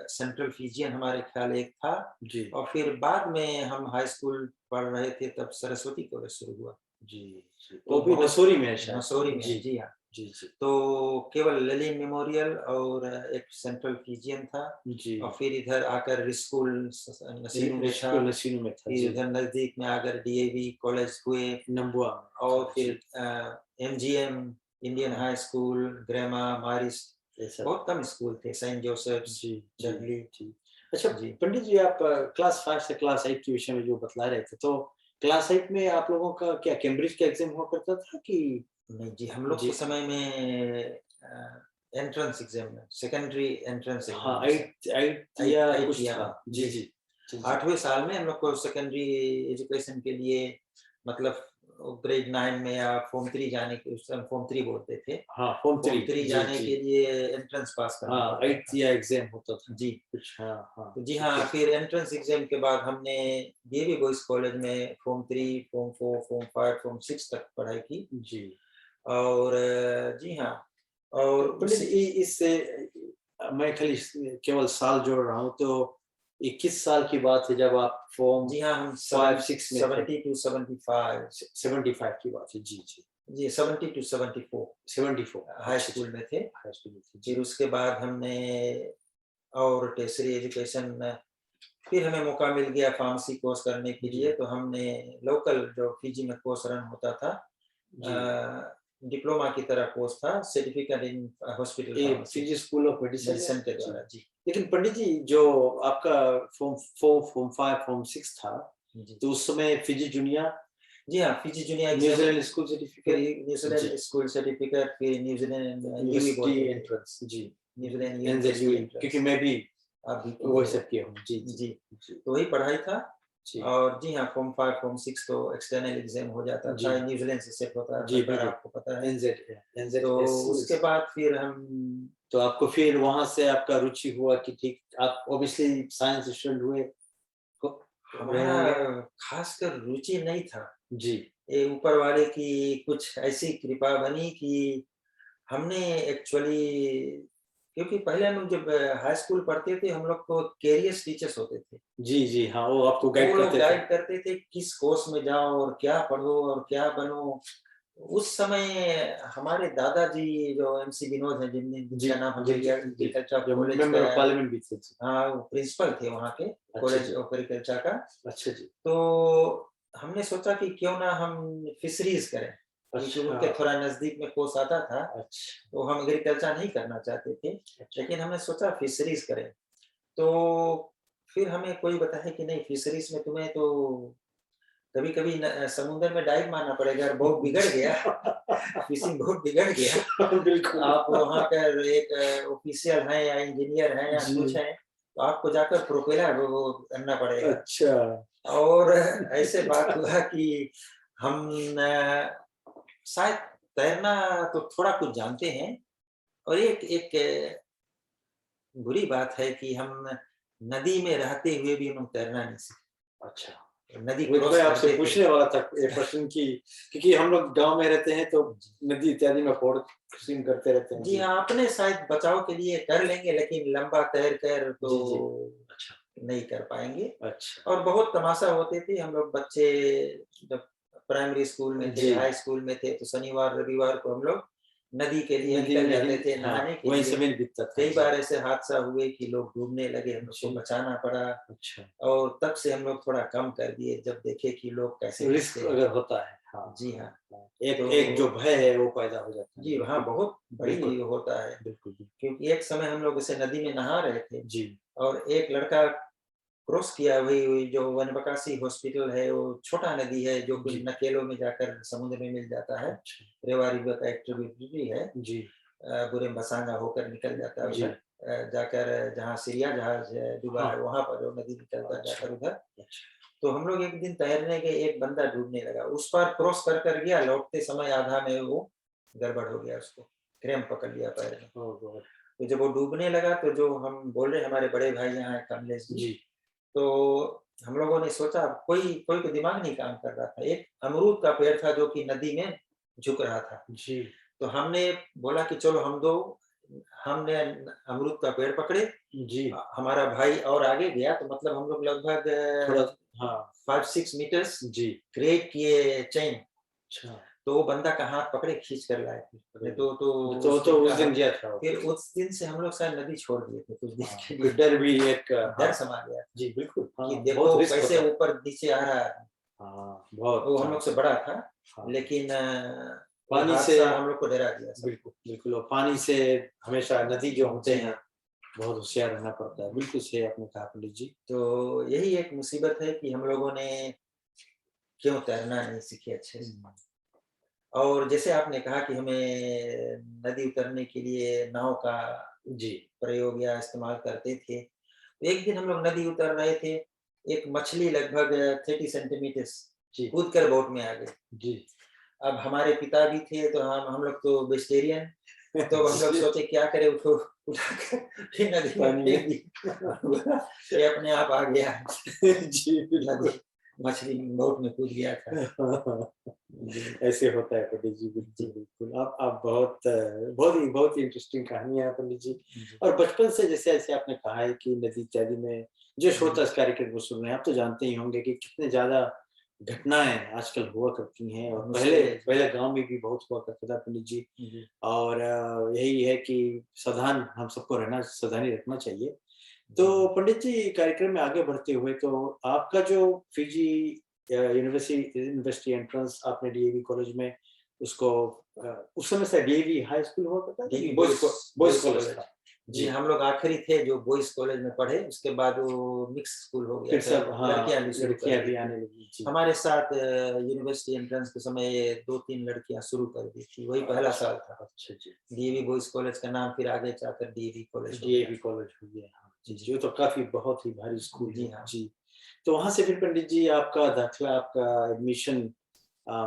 सेंट्रल फिजियन हमारे ख़्याल एक था, जी, और फिर बाद में हम हाई स्कूल पढ़ रहे थे तब सरस्वती कॉलेज शुरू हुआ। जी, जी। तो वो भी बहुत नसोरी में है शायद। मसूरी में है, जी, जी हाँ। जी, जी, तो केवल ललित मेमोरियल और एक सेंट्रल फिजियन था, जी। और फिर इधर आकर स्कूल नसीरू में था, स्कूल नसीनु में था। फिर जी, इधर नज़दीक में आकर डीएवी कॉलेज हुए, नम्बुआ था। और फिर जी, एमजीएम, इंडियन हाँ, हाई स्कूल, ग्रामा, मारिस्ट, ये सब। बहुत कम स्कूल थे, सेंट जोसेफ्स, जी, जी, डडली। जी। अच्छा जी, पंडित जी आप क्लास 5 से क्लास 8 के विषय में जो बतला रहे थे, तो क्लास 8 में आप लोगों का क्या कैम्ब्रिज का एग्ज़ाम हुआ करता था कि नहीं जी, हम लोग जी, के समय में एंट्रेंस एग्ज़ाम सेकेंडरी एंट्रेंस हाँ, एग्ज़ामिनेशन 8 या 8 कुछ ईयर था। में, जी, जी। जी। जी, जी। 8वें साल में हम लोग को सेकेंडरी एजुकेशन के लिए मतलब ग्रेड 9 में या फॉर्म 3 जाने के उस समय फॉर्म 3 बोलते थे। हाँ, फॉर्म फॉर्म 3 3 जी, जाने जी। के लिए एंट्रेंस पास करना हाँ, पड़ता 8th था। या एग्ज़ाम होता था जी, कुछ हाँ, हाँ, तो जी ठीक हाँ, है। फिर एंट्रेंस एग्ज़ाम के बाद हमने डीएवी बॉयज़ कॉलेज में फॉर्म 3, फॉर्म 4, फॉर्म 5, फॉर्म 6 तक पढ़ाई की जी। और जी हाँ, तो और पंडित उसी जी इससे मैं खाली केवल साल जोड़ रहा हूँ तो 21 साल की बात है जब आप फॉर्म जी हाँ, हम 5-6 में थे। 70 टू 75 75 की बात है। जी, जी। जी, 70 टू 74 74 हाई अच्छा, स्कूल अच्छा। में थे। हाई स्कूल में थे। फिर जी। उसके बाद हमने और टर्शियरी एजुकेशन फिर हमें मौका मिल गया फार्मेसी कोर्स करने के जी, लिए, तो हमने लोकल जो पीजी में कोर्स रन होता था जी। डिप्लोमा की तरह कोर्स था, सर्टिफिकेट इन हॉस्पिटल ये pharmacy, Fiji school of medicine है? मेडिसिन के जी। द्वारा। जी, लेकिन पंडित जी जो आपका फॉर्म 4, फॉर्म 5, फॉर्म 6 था, जी। तो उस समय फिजी जूनियर, जी हाँ, Fiji junior exam, New Zealand school फिर सर्टिफिकेट जी, न्यूज़ीलैंड स्कूल सर्टिफिकेट, फिर न्यूज़ीलैंड यूवी यूनिवर्सिटी बोलते थे, एंट्रेंस जी, न्यूज़ीलैंड यूनिवर्सिटी एनजेडयूई क्योंकि एंट्रेंस। मैं भी आप भी किए वही हो। सब किया हूँ। जी, जी, जी, जी, तो वही पढ़ाई था जी, और जी हाँ, फॉर्म 5, फॉर्म 6 तो एक्सटर्नल एग्ज़ाम हो जाता जी, था, न्यूज़ीलैंड से सेट होता है जी, हर बार बिल्कुल। आपको पता है। तो उसके एनजेडएस बाद फिर हम तो आपको फिर वहाँ से आपका रुचि हुआ कि ठीक आप ऑब्वियसली साइंस स्टूडेंट हुए हो रहे हमारा होंगे? खासकर रुचि नहीं था। जी, ये ऊपर वाले की कुछ ऐसी कृपा बनी कि हमने एक्चुअली क्योंकि पहले हम जब हाई स्कूल पढ़ते थे, हम लोग को कैरियर्स टीचर्स होते थे। जी, जी, हाँ, वो आपको वो गाइड लोग करते थे। गाइड करते थे किस कोर्स में जाओ और क्या पढ़ो और क्या बनो। उस समय हमारे दादाजी जो एमसी विनोद हैं जी, जिनका नाम जी, हमने जी, लिया जी, एग्रीकल्चर जो कॉलेज मेंबर का। ऑफ पार्लियामेंट भी थे। जी, हाँ, वो प्रिंसिपल थे वहाँ के अच्छा कॉलेज जी, ऑफ एग्रीकल्चर का। अच्छा जी, तो हमने सोचा कि क्यों ना हम फिशरीज़ करें, क्योंकि अच्छा, उनके थोड़ा नज़दीक में कोर्स आता था, अच्छा, तो हम एग्रीकल्चर नहीं करना चाहते थे, अच्छा, लेकिन हमने सोचा फिशरीज़ करें। तो फिर हमें कोई बताया कि नहीं फिशरीज़ में तुम्हें तो कभी-कभी समुद्र में डाइव मारना पड़ेगा और बहुत बिगड़ गया, फिशिंग बहुत बिगड़ गया। बिल्कुल। आप वहाँ पर एक ऑफिशियल हैं या इंजीनियर हैं या कुछ जी, हैं, तो आपको जाकर प्रोपेलर वो करना पड़ेगा। अच्छा, और ऐसे बात हुआ कि हम शायद तैरना तो थोड़ा कुछ जानते हैं और एक एक बुरी बात है कि हम नदी में रहते हुए भी हम तैरना नहीं अच्छा। सीखे। नदी वही तो मैं क्रॉस आपसे करते थे। पूछने वाला था ये प्रश्न कि क्योंकि हम लोग गाँव में रहते हैं तो नदी इत्यादि में फ़ोड़ स्विम करते रहते हैं। जी जी, हाँ, अपने शायद बचाव के लिए कर लेंगे लेकिन लंबा तैर कर तो जी, जी। अच्छा, नहीं कर पाएँगे। अच्छा। और बहुत तमाशा होते थे हम लोग बच्चे जब प्राइमरी स्कूल में थे, जी, हाई स्कूल में थे तो शनिवार, रविवार को हम लोग नदी के लिए नदी निकल में जाते थे ही हाँ, नहाने के वहीं लिए। समय बीतता था। कई जी, बार ऐसे हादसा हुए कि लोग डूबने लगे, हम लोग को जी, बचाना पड़ा अच्छा। और तब से हम लोग थोड़ा कम कर दिए जब देखे कि लोग कैसे रिस्क डूबते हैं। अगर होता है, हाँ, जी हाँ, हाँ, हाँ। एक एक जो तो भय है वो पैदा हो जाता है। जी हाँ, बिल्कुल, बहुत बड़ी बिल्कुल, होता है बिल्कुल, बिल्कुल। क्योंकि एक समय हम लोग ऐसे नदी में नहा रहे थे जी, और एक लड़का क्रॉस किया वही जो वनबकासी हॉस्पिटल है, वो छोटा नदी है जो कि जी, नकेलों में जाकर समुद्र में मिल जाता है। अच्छा। रेवा रिवर का एक ट्रिब्यूटरी है, जी, बुरेम-बसांगा होकर निकल जाता है जी, उधर जाकर जहाँ सीरिया जहाज़ डूबा हाँ, है, वहाँ पर वो नदी निकलता है अच्छा, जाकर उधर। अच्छा, तो हम लोग एक दिन तैरने गए, एक बंदा डूबने लगा, उस पार क्रॉस कर गया, लौटते समय आधा में वो गड़बड़ हो गया उसको, क्रैम्प पकड़ लिया पैर में। ओह गॉड! तो जब वो डूबने लगा तो जो हम बोल रहे हमारे बड़े भाई यहाँ हैं कमलेश जी, जी, तो हम लोगों ने सोचा कोई कोई को दिमाग नहीं काम कर रहा था। एक अमरूद का पेड़ था जो कि नदी में झुक रहा था। जी, तो हमने बोला कि चलो हम 2 हमने अमरूद का पेड़ पकड़े जी, हमारा भाई और आगे गया तो मतलब हम लोग लगभग थोड़ा हाँ, 5-6 मीटर्स जी, क्रिएट किए चेन। अच्छा, तो वो बंदा का हाथ पकड़े खींच कर लाए थे। अरे नहीं तो वाह! उस तो दिन उस का दिन गया था वो। फिर उस दिन से हम लोग शायद नदी छोड़ दिए थे कुछ दिन हाँ, के कोई लिए। डर भी एक डर हाँ, समा गया था जी, बिल्कुल, कि हाँ, बहुत देखो रिस्क कैसे होता है। ऊपर नीचे आ रहा है। हाँ, बहुत वो हम हाँ, लोग से बड़ा था, हाँ, लेकिन वो पानी से हादसा हम लोग को डरा दिया सबको। बिल्कुल, बिल्कुल और पानी से हमेशा नदी जो होते जी हैं, हाँ, बहुत होशियार रहना पड़ता है। बिल्कुल सही आपने कहा पंडित जी। तो यही एक मुसीबत है कि हम लोगों ने क्यों तैरना नहीं सीखे अच्छे से। हुँ, और जैसे आपने कहा कि हमें नदी उतरने के लिए नाव का जी, प्रयोग या इस्तेमाल करते थे। तो एक दिन हम लोग नदी उतर रहे थे, एक मछली लगभग 30 सेंटीमीटर्स जी, कूद कर बोट में आ गए। जी। अब हमारे पिता भी थे तो हम लोग तो वेजिटेरियन, तो हम लोग जी, सोचे क्या करें, उसको उठाकर फिर नदी में पानी फेंक में। दिए। ये अपने आप आ गया है। जी, बिल्कुल। नदी मछली बोट में कूद गया था। जी, ऐसे होता है पंडित जी, बिल्कुल, जी, बिल्कुल। आप बहुत ही इंटरेस्टिंग कहानी है पंडित जी। जी, और बचपन से जैसे-जैसे आपने कहा है कि नदी इत्यादि में जो श्रोता जी, इस कार्यक्रम को सुन रहे हैं, आप तो जानते ही होंगे कि कितने ज़्यादा घटनाएँ आजकल हुआ करती हैं और पहले मुश्किल है। जी, पहले गाँव में भी बहुत हुआ करता था पंडित जी। जी, और यही है कि सावधान हम सबको सावधानी रखना चाहिए। जी, तो पंडित जी कार्यक्रम में आगे बढ़ते हुए तो आपका जो फिजी यूनिवर्सिटी एंट्रेंस आपने डीएवी कॉलेज में उसको उस समय से डीएवी हाई स्कूल हुआ करता था कि DV boys boys boys college college. था? जी, जी, हम लोग आखिरी थे जो बॉयज़ कॉलेज में पढ़े, उसके बाद वो मिक्स स्कूल हो गया फिर था, सब हाँ, लड़कियाँ भी शुरू कर लड़कियाँ दी भी थी। आने लगी। जी, हमारे साथ यूनिवर्सिटी एंट्रेंस के समय 2-3 लड़कियाँ शुरू कर दी थी, वही पहला अच्छा, साल था। अच्छा जी। डीएवी बॉयज़ कॉलेज का नाम फिर आगे जाकर डीएवी कॉलेज हो गया। डीएवी कॉलेज हो गया। हाँ, जी, जी, जी, वो तो काफ़ी बहुत ही भारी स्कूल जी है। हाँ। जी, तो वहाँ से फिर पंडित जी आपका दाखिला, आपका एडमिशन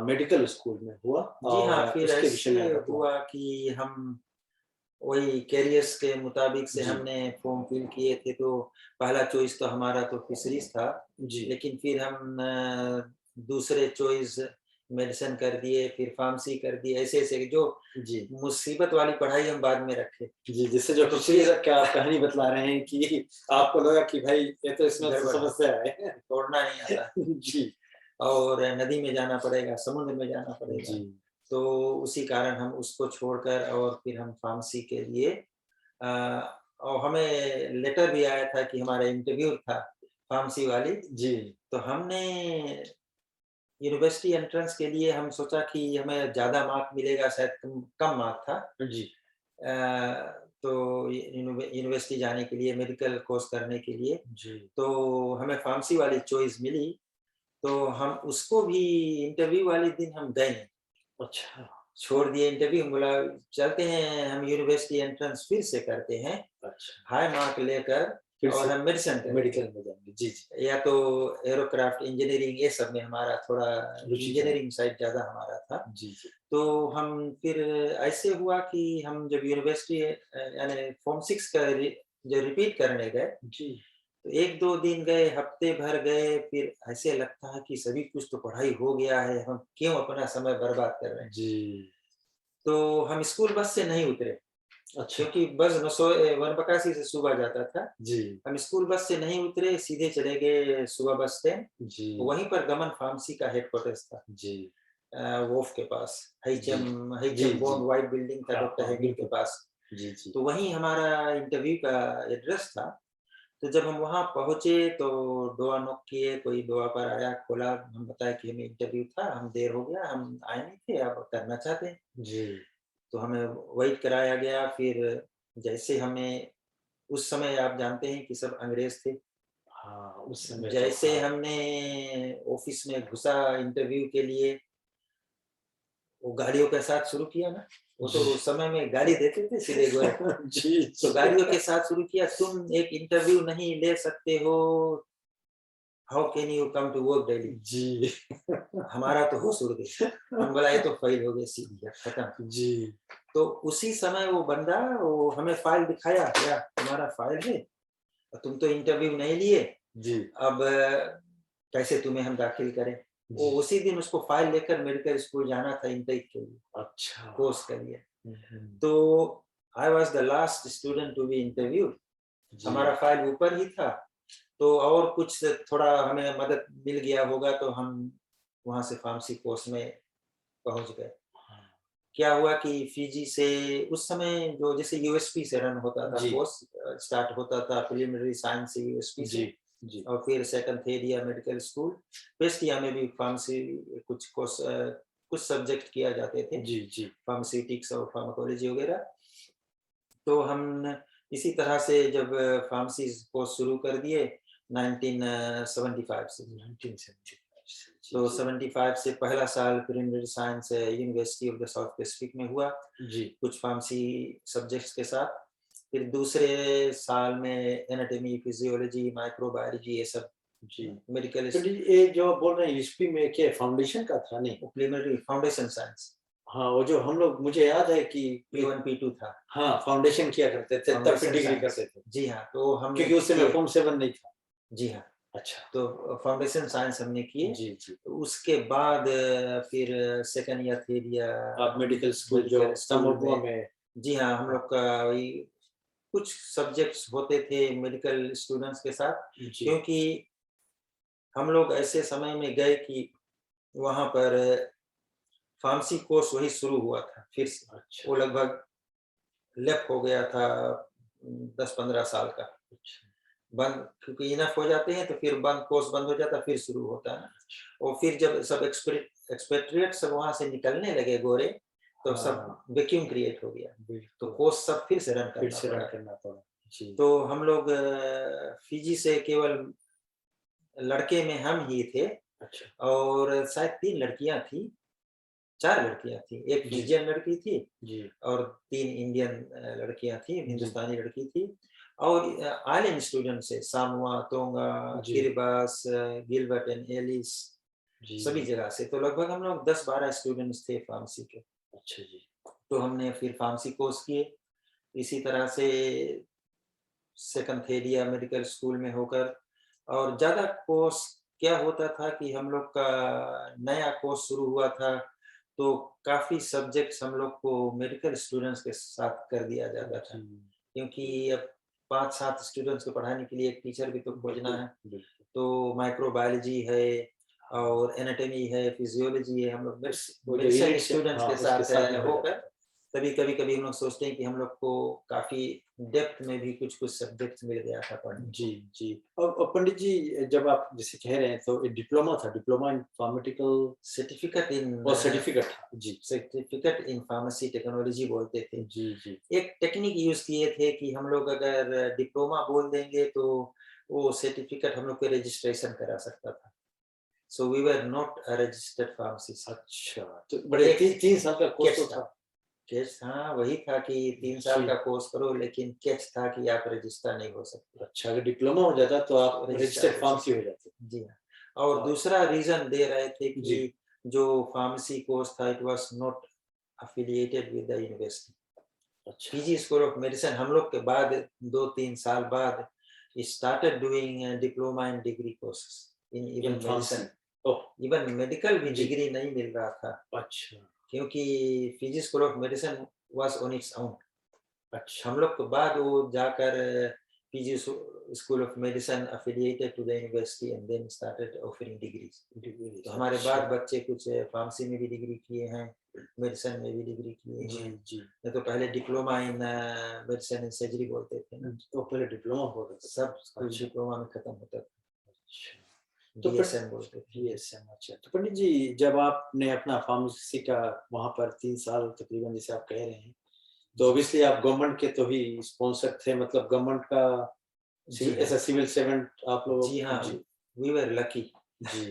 मेडिकल स्कूल में हुआ जी हाँ, और फिर उसके विषय ऐसे में आप बतलाएँ? हुआ कि हम वही कैरियर्स के मुताबिक से जी, हमने फॉर्म फिल किए थे, तो पहला चॉइस तो हमारा तो फिशरीज़ था, जी, लेकिन फिर हम दूसरे चॉइस मेडिसिन कर दिए, फिर फार्मेसी कर दिए, ऐसे-ऐसे जो जी। मुसीबत वाली पढ़ाई हम बाद में रखे। जी, जिससे जो तो पिछली फिर का आप कहानी बतला रहे हैं कि आपको लगा कि भाई ये तो इसमें तो गड़बड़ है, समस्या है। तोड़ना नहीं आता जी, और नदी में जाना पड़ेगा, समुद्र में जाना पड़ेगा। जी। तो उसी कारण हम उसको छोड़कर और फिर हम फार्मेसी के लिए अ, और हमें लेटर भी आया था कि हमारा इंटरव्यू था फार्मेसी वाली, जी, तो हमने यूनिवर्सिटी एंट्रेंस के लिए हम सोचा कि हमें ज़्यादा मार्क मिलेगा, शायद कम कम मार्क था। जी, अ, तो यूनिवर्सिटी जाने के लिए मेडिकल कोर्स करने के लिए, जी। तो हमें फार्मेसी वाली चॉइस मिली, तो हम उसको भी इंटरव्यू वाले दिन हम गए नहीं, अच्छा, छोड़ दिए इंटरव्यू, बोला चलते हैं हम यूनिवर्सिटी एंट्रेंस फिर से करते हैं, अच्छा। हाई मार्क लेकर फिर और से हम मेडिसिन करेंगे। मेडिकल में जाएँगे। जी, जी। या तो एयरोक्राफ्ट इंजीनियरिंग ये सब में हमारा थोड़ा रुचि था। इंजीनियरिंग साइड ज़्यादा हमारा था। जी, जी। तो हम फिर ऐसे हुआ कि हम जब यूनिवर्सिटी यानी फ़ॉर्म 6 का जो रिपीट करने गए, जी। तो 1-2 दिन गए, हफ्ते भर गए, फिर ऐसे लगता है कि सभी कुछ तो पढ़ाई हो गया है, हम क्यों अपना समय बर्बाद कर रहे हैं। जी। तो हम स्कूल बस से नहीं उतरे, अच्छा। क्योंकि बस बनबकासी से सुबह जाता था। जी, हम स्कूल बस से नहीं उतरे, सीधे चले गए सुबह बस स्टैंड, जी, वहीं पर गमन फार्मेसी का हेडक्वार्टर्स था। जी। वोफ के पास, जी। जी, एचएम जी। बॉन्ड व्हाइट बिल्डिंग था हाँ, डॉक्टर हाँ, हेगड़े के बिल्कुल। पास। जी, जी। तो वहीं हमारा इंटरव्यू का एड्रेस था। तो जब हम वहाँ पहुँचे तो डोर नॉक किए, कोई डोर पर आया, खोला, हम बताया कि हमें इंटरव्यू था, हम देर हो गया, हम आए नहीं थे, अब करना चाहते हैं। जी। तो हमें वेट कराया गया, फिर जैसे हमें उस समय आप जानते हैं कि सब अंग्रेज़ थे। हाँ, उस समय तो जैसे हाँ। हमने ऑफ़िस में घुसा इंटरव्यू के लिए, वो गाड़ियों के साथ शुरू किया ना, वो तो जी। उस समय में गाड़ी देते थे सीधे गोए। जी, तो जी। गाड़ियों के साथ शुरू किया, तुम एक इंटरव्यू नहीं ले सकते हो, how can you come to work daily? जी। हमारा तो होश उड़ गई। हम बोला ये तो फ़ेल हो गए सीधे खत्म। जी, तो उसी समय वो बंदा वो हमें फ़ाइल दिखाया, क्या तुम्हारा फ़ाइल है और तुम तो इंटरव्यू नहीं लिए, जी, अब कैसे तुम्हें हम दाखिल करें? वो जी। उसी दिन उसको फ़ाइल लेकर मेडिकल स्कूल जाना था इनटेक के लिए, अच्छा। कोर्स के लिए। हुँ, हुँ। तो I was the last student to be interviewed. हमारा जी, फ़ाइल ऊपर ही था, तो और कुछ थोड़ा हमें मदद मिल गया होगा तो हम वहाँ से फार्मेसी कोर्स में पहुँच गए। हाँ। क्या हुआ कि फ़िजी से उस समय जो जैसे यूएसपी से रन होता था जी, कोर्स, स्टार्ट होता था प्रिलिमिनरी साइंस से यूएसपी जी, से जी, और फिर second, third year medical school. First year में भी फार्मेसी कुछ कोर्स कुछ सब्जेक्ट किया जाते थे, जी, जी, फार्मास्यूटिक्स और फार्माकोलॉजी वगैरह। तो हम इसी तरह से जब फार्मेसी कोर्स शुरू कर दिए 1975 से। 1975 से। जी, तो जी, 75 से पहला साल preliminary science university of the south Pacific में हुआ, जी, कुछ फार्मेसी सब्जेक्ट्स के साथ। फिर दूसरे साल में एनाटॉमी, फिजियोलॉजी, माइक्रोबायोलॉजी ये सब जी। मेडिकल तो ये जो बोल रहे हैं यूएसपी में क्या फाउंडेशन का था नहीं? प्रिलिमिनरी फाउंडेशन साइंस हाँ, वो जो हम लोग मुझे याद है कि P1 P2 था। हाँ, फाउंडेशन किया करते थे तब फिर फाउंडेशन डिग्री साइंस करते थे। जी हाँ, तो हमने क्योंकि उस समय किए फॉर्म 7 नहीं था। जी हाँ, अच्छा। तो फाउंडेशन साइंस हमने किए। जी, जी। तो उसके बाद फिर सेकंड या थर्ड या आप मेडिकल स्कूल जो मेडिकल स्कूल तमुआ में जी हाँ, हम लोग का वही कुछ सब्जेक्ट्स होते थे मेडिकल स्टूडेंट्स के साथ, जी, क्योंकि हम लोग ऐसे समय में गए कि वहाँ पर फार्मेसी कोर्स वही शुरू हुआ था फिर से। अच्छा, वो लगभग लेफ्ट हो गया था 10-15 साल का। अच्छा, बंद क्योंकि इनफ हो जाते हैं तो फिर बंद कोर्स बंद हो जाता है, फिर शुरू होता है ना। और फिर जब सब एक्सपेट्रिएट सब वहाँ से निकलने लगे गोरे, तो सब हाँ, वैक्यूम क्रिएट हो गया। तो बिल्कुल, कोर्स सब फिर से रन फिर करना से रन पड़ा। करना पड़ा। जी, तो हम लोग फिजी से केवल लड़के में हम ही थे अच्छा, और शायद 3 लड़कियाँ थी, 4 लड़कियाँ थी। एक जी, फिजियन लड़की थी जी, और 3 इंडियन लड़कियाँ थी, जी, हिंदुस्तानी लड़की थी। और आइलैंड स्टूडेंट से सामोआ, टोंगा, जी, किरिबास, गिलबर्ट एंड एलिस सभी जी, जगह से। तो लगभग हम लोग 10-12 स्टूडेंट्स थे फार्मेसी के। अच्छा जी, तो हमने फिर फार्मेसी कोर्स किए। इसी तरह से second third year medical school में होकर और ज़्यादा कोर्स क्या होता था कि हम लोग का नया कोर्स शुरू हुआ था, तो काफ़ी सब्जेक्ट्स हम लोग को मेडिकल स्टूडेंट्स के साथ कर दिया जाता था। जी, क्योंकि अब 5-7 स्टूडेंट्स को पढ़ाने के लिए एक टीचर भी तो खोजना बिल्कुल, है। बिल्कुल। तो माइक्रोबायोलॉजी है और एनाटॉमी है, फिजियोलॉजी है, हम लोग वो जो मेडिसिन यूनिट्स है स्टूडेंट्स हाँ, के उसके साथ साथ में हो होकर जाता था। तभी कभी-कभी हम लोग सोचते हैं कि हम लोग को काफ़ी डेप्थ में भी कुछ-कुछ सब्जेक्ट्स मिल गया था पढ़ने जी, को। जी। और पंडित जी जब आप जैसे कह रहे हैं तो एक डिप्लोमा था, diploma in pharmaceutical certificate in और सर्टिफिकेट था। जी, सर्टिफिकेट इन फार्मेसी टेक्नोलॉजी बोलते थे। जी, जी। एक टेक्निक यूज़ किए थे कि हम लोग अगर डिप्लोमा बोल देंगे तो वो सर्टिफिकेट हम लोग को रजिस्ट्रेशन करा सकता था। So we were not a registered pharmacist. अच्छा, तो बड़े एक 3 साल का कोर्स कैच तो था। था। कैच हाँ, वही था कि 3 साल जी, का कोर्स करो लेकिन कैच था कि आप रजिस्टर नहीं हो सकते, अच्छा अगर डिप्लोमा हो जाता तो आप रजिस्टर रजिस्टर्ड हो फार्मेसी सकते। हो जाते। जी हाँ, और और दूसरा रीज़न दे रहे थे जी, कि जो फार्मेसी कोर्स था it was not affiliated with the university. अच्छा, पीजी स्कूल ऑफ मेडिसिन हम लोग के बाद 2-3 साल बाद started doing diploma and degree courses in in even pharmacy. Medicine. Oh! Even medical भी जी, डिग्री नहीं मिल रहा था अच्छा, क्योंकि PG school of medicine was on its own. अच्छा। हम लोग के बाद वो जाकर PG school of medicine affiliated to the university and then started offering degrees. तो डिग्रीज़ हमारे अच्छा। बाद बच्चे कुछ फार्मेसी में भी डिग्री किए हैं, मेडिसिन में भी डिग्री किए जी, हैं। जी। नहीं तो पहले diploma in medicine and surgery बोलते थे ना। तो पहले डिप्लोमा हो रहा था। सब कुछ अच्छा, डिप्लोमा में खत्म होता था, अच्छा। तो पर डीएसएम बोलते थे। डीएसएम अच्छा। तो पंडित जी जब आपने अपना फार्मेसी का वहाँ पर 3 साल तकरीबन जैसे आप कह रहे हैं, तो जी, ऑब्वियसली आप गवर्नमेंट के तो ही स्पॉन्सर थे मतलब गवर्नमेंट का जी सिविल हाँ, ऐसा सिविल सर्वेंट आप जी हाँ, लोग जी, वी वर लकी जी।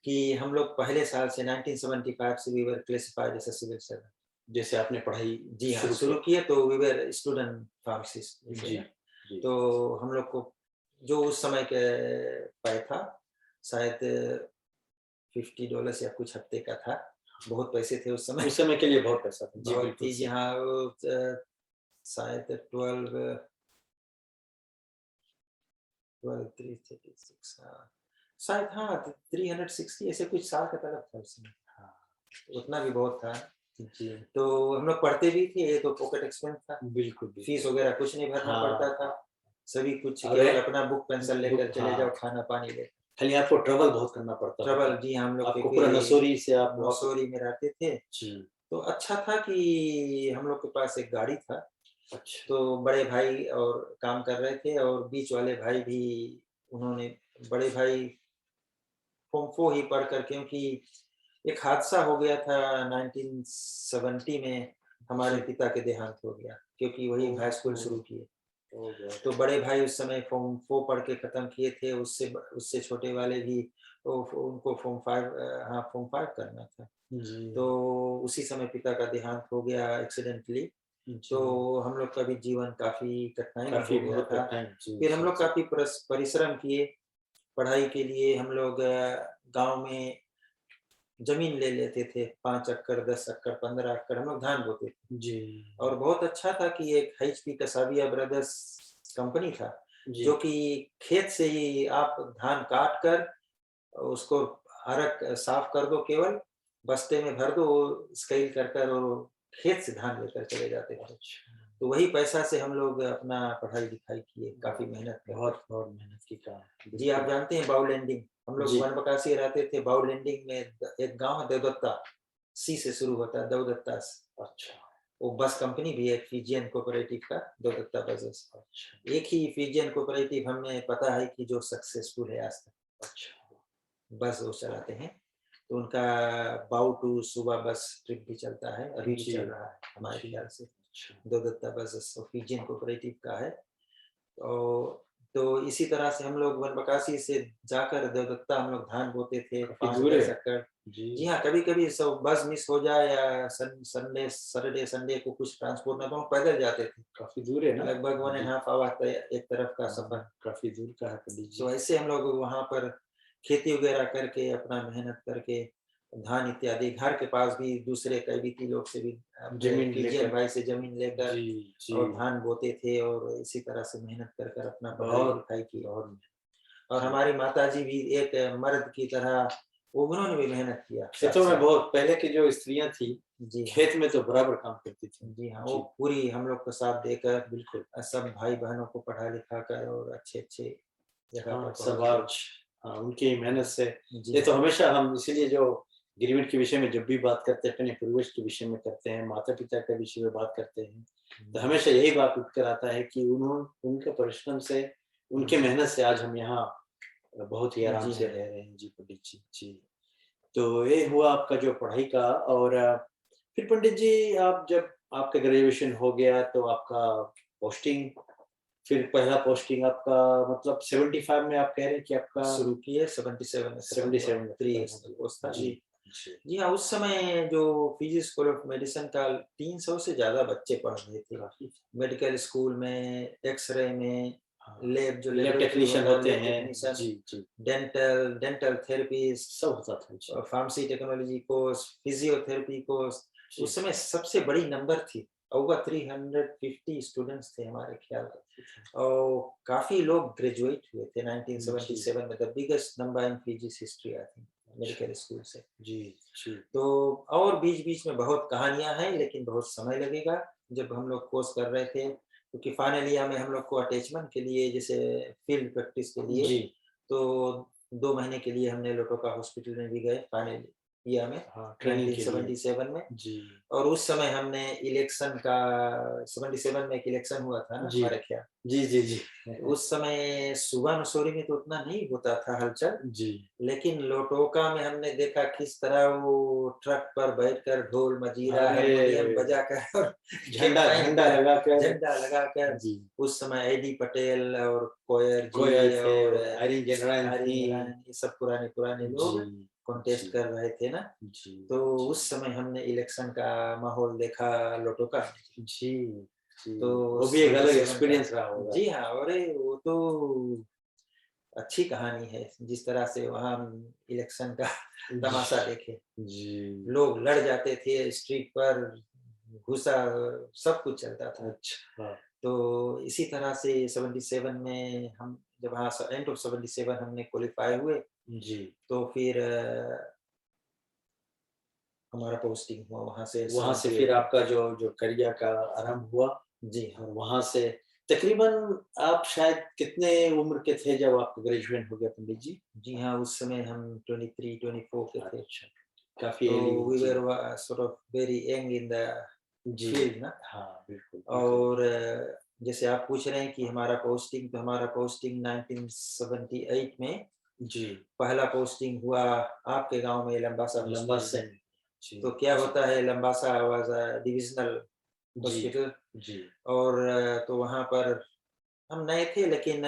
कि हम लोग पहले साल से 1975 से we were classified as a civil servant. जैसे आपने पढ़ाई जी हाँ, शुरू शुरू किया। किए तो वी वर स्टूडेंट फार्मासिस्ट जैसे जी, ना। जी। तो हम लोग को जो उस समय के पाए था, शायद $50 या कुछ हफ्ते का था। बहुत पैसे थे उस समय। उस समय के लिए बहुत पैसा था। जी, बहुत बिल्कुल ही जी सही। हाँ, वो शायद 12 336 हाँ, शायद हाँ, 360 ऐसे कुछ साल का तलब था उसमें। हाँ, उतना भी बहुत था। जी, तो हम लोग पढ़ते भी थे, ये तो पॉकेट एक्सपेंस था। बिल्कुल, फीस बिल्कुल। वगैरह कुछ नहीं भरना हाँ, पड़ता था। सभी कुछ और केवल अपना बुक पेंसिल लेकर बुक चले जाओ, हाँ, खाना-पानी लेकर। खाली आपको ट्रैवल बहुत करना पड़ता ट्रैवल होगा। जी, हम लोग आपको पूरा क्योंकि नसोरी से आप वापस मसूरी में रहते थे, जी, तो अच्छा था कि हम लोग के पास एक गाड़ी था। अच्छा, तो बड़े भाई और काम कर रहे थे और बीच वाले भाई भी उन्होंने बड़े भाई फ़ॉर्म 4 ही पढ़कर क्योंकि एक हादसा हो गया था 1970 में हमारे जी। पिता के देहांत हो गया, क्योंकि वही ओह! हाई स्कूल शुरू ओह! किए। ओह गॉड! तो बड़े भाई उस समय फ़ॉर्म 4 पढ़ के खत्म किए थे, उससे छोटे वाले भी उनको फ़ॉर्म 5 हाँ, फ़ॉर्म 5 करना था। जी, तो उसी समय पिता का देहांत हो गया एक्सीडेंटली। जी। तो हम लोग का भी जीवन काफ़ी कठिनाई में काफ़ी हो गया बहुत था। कठिन जी, फिर हम जी, लोग जी। काफ़ी परिश्रम किए पढ़ाई के लिए हम लोग गाँव में ज़मीन ले लेते थे, 5 एकड़, 10 एकड़, 15 एकड़ हम लोग धान बोते थे। जी, और बहुत अच्छा था कि एक एचपी कसाबिया ब्रदर्स कंपनी था, जी, जो कि खेत से ही आप धान काट कर उसको अरक साफ कर दो केवल, बस्ते में भर दो, वो स्केल कर कर वो खेत से धान लेकर चले जाते थे। अच्छा, तो वही पैसा से हम लोग अपना पढ़ाई-लिखाई किए, काफ़ी मेहनत कर कर। बहुत मेहनत की काम, जी, आप बिल्कुल। जानते हैं बाउलैंडिंग? हम लोग जी, बनबकासी रहते थे, बाउलैंडिंग में एक गाँव है देवदत्ता, सी से शुरू होता है देवदत्ता से। अच्छा, वो बस कंपनी भी है फिजियन कोऑपरेटिव का, देवदत्ता बसेस। अच्छा, एक ही फिजियन कोऑपरेटिव हमें पता है कि जो सक्सेसफुल है आज तक, अच्छा, बस वो चलाते हैं। तो उनका बाउ टू सुबह बस ट्रिप भी चलता है, अभी भी जी, चल रहा है हमारे जी, ख्याल से। अच्छा, देवदत्ता बसेस वो फिजियन कोऑपरेटिव का है। तो इसी तरह से हम लोग बनबकासी से जाकर देवदत्ता हम लोग धान बोते थे काफ़ी दूर 5-10 है। एकड़। जी, जी हाँ, कभी-कभी सब बस मिस हो जाए या संडे सैटरडे संडे को कुछ ट्रांसपोर्ट ना तो हम पैदल जाते थे। काफ़ी दूर है ना? लगभग 1 एंड जी, हाफ आवर एक तरफ का सफ़र। काफ़ी दूर का है पंडित तो जी। ऐसे हम लोग वहाँ पर खेती वगैरह करके अपना मेहनत करके धान इत्यादि घर के पास भी दूसरे कैविटी लोग से भी अपने ज़मीन फिजियन लेकर भाई से ज़मीन लेकर जी, जी, और धान बोते थे और इसी तरह से मेहनत कर कर अपना बहुत, पढ़ाई-लिखाई की। बहुत और जी। हमारी माताजी भी एक मर्द की तरह उन्होंने भी मेहनत किया खेतों में साथ-साथ। बहुत पहले की जो स्त्रियाँ थी, जी हाँ, खेत में तो बराबर काम करती थी। जी हाँ, वो जी, पूरी हम लोग को साथ देकर बिल्कुल। सब भाई-बहनों को पढ़ा-लिखा कर और अच्छे-अच्छे जगह पर हाँ, सब पहुँच गए। आज हाँ, उनकी मेहनत से जी ये तो हाँ। हमेशा हम इसीलिए जो गिरमिट के विषय में जब भी बात करते हैं, अपने पूर्वज के विषय में करते हैं, माता-पिता के विषय में बात करते हैं, तो हुँ, हमेशा यही बात उठ कर आता है कि उनके परिश्रम से, उनके हुँ, मेहनत से आज हम यहाँ बहुत ही आराम जी से हाँ। रह रहे हैं। जी, पंडित जी, जी। तो ये हुआ आपका जो पढ़ाई का और फिर पंडित जी आप जब आपका ग्रेजुएशन हो गया तो आपका पोस्टिंग फिर पहला पोस्टिंग आपका मतलब 75 में आप कह रहे हैं कि आपका शुरू किए 77 में खत्म हुआ, 77 में 3 खत्म इयर्स हो का कोर्स गया। था। जी, जी। जी। जी हाँ, उस समय जो पीजी स्कूल ऑफ मेडिसिन का 300 से ज़्यादा बच्चे पढ़ रहे थे। काफ़ी मेडिकल स्कूल में, एक्स-रे में, हाँ, लैब जो लैब लैबोरेटरी टेक्नीशियन होता है, होते लैब हैं। टेक्नीशियन, जी, जी। डेंटल थेरेपिस्ट, सब होता था। जी, pharmacy technology course, physiotherapy course, जी। उस समय सबसे बड़ी नंबर थी। ओवर 350 स्टूडेंट्स थे हमारे ख्याल और काफ़ी लोग ग्रेजुएट हुए थे जी, 1977 में, the biggest number in physics history I think अच्छा। मेडिकल स्कूल से। जी, जी। तो और बीच-बीच में बहुत कहानियाँ हैं, लेकिन बहुत समय लगेगा। जब हम लोग कोर्स कर रहे थे, क्योंकि फाइनल ईयर में हम लोग को अटैचमेंट के लिए जैसे फील्ड प्रैक्टिस के लिए, जी, तो 2 महीने के लिए हमने लोटोका हॉस्पिटल में भी गए फाइनल ईयर में, हाँ, ट्रेनिंग के लिए। 1977 में। जी, और उस समय हमने इलेक्शन का 77 में एक इलेक्शन हुआ था ना जी। हमारे ख्याल। जी, जी, जी। उस समय सुबह मसूरी में तो उतना नहीं होता था हलचल, जी। लेकिन लोटोका में हमने देखा किस तरह वो ट्रक पर बैठकर ढोल, मजीरा, हारमोनियम अरे! बजाकर और झंडा कैंपेन झंडा किया, लगाकर झंडा लगाकर। जी, उस समय एडी पटेल और कोयर कोयर जी थे, और आयरन जनरल आर्यन थी। जलान, ये सब पुराने-पुराने जी, लोग जी, कॉन्टेस्ट कर रहे थे ना। जी, तो जी, उस समय हमने इलेक्शन का माहौल देखा लोटोका में। जी, जी। तो वो भी एक अलग 77 का एक्सपीरियंस रहा होगा। जी हाँ, अरे वो तो अच्छी कहानी है, जिस तरह से वहाँ हम इलेक्शन का जी, तमाशा देखे। जी, लोग लड़ जाते थे स्ट्रीट पर, घुसा सब कुछ चलता था। अच्छा, तो इसी तरह से 77 में हम जब हाँ, एंड ऑफ 77 हमने क्वालीफाई हुए, जी। तो फिर हमारा पोस्टिंग हुआ वहाँ से वहाँ से फिर 78 में। आपका जो जो करियर का आरंभ हुआ जी हाँ। और वहाँ से तकरीबन आप शायद कितने उम्र के थे जब आपका ग्रेजुएशन हो गया पंडित जी? जी हाँ, उस समय हम 23-24 के थे। अच्छा, काफ़ी तो अर्ली वी जी, were sort of very young in the जी। फील्ड ना। हाँ, बिल्कुल, बिल्कुल। और जैसे आप पूछ रहे हैं कि हमारा पोस्टिंग 1978 में जी, पहला पोस्टिंग हुआ आपके गाँव में लंबासा लंबा हॉस्पिटल में। से जी, तो क्या जी, होता है लंबासा वाज़ अ डिविज़नल जी, हॉस्पिटल जी, और तो वहाँ पर हम नए थे, लेकिन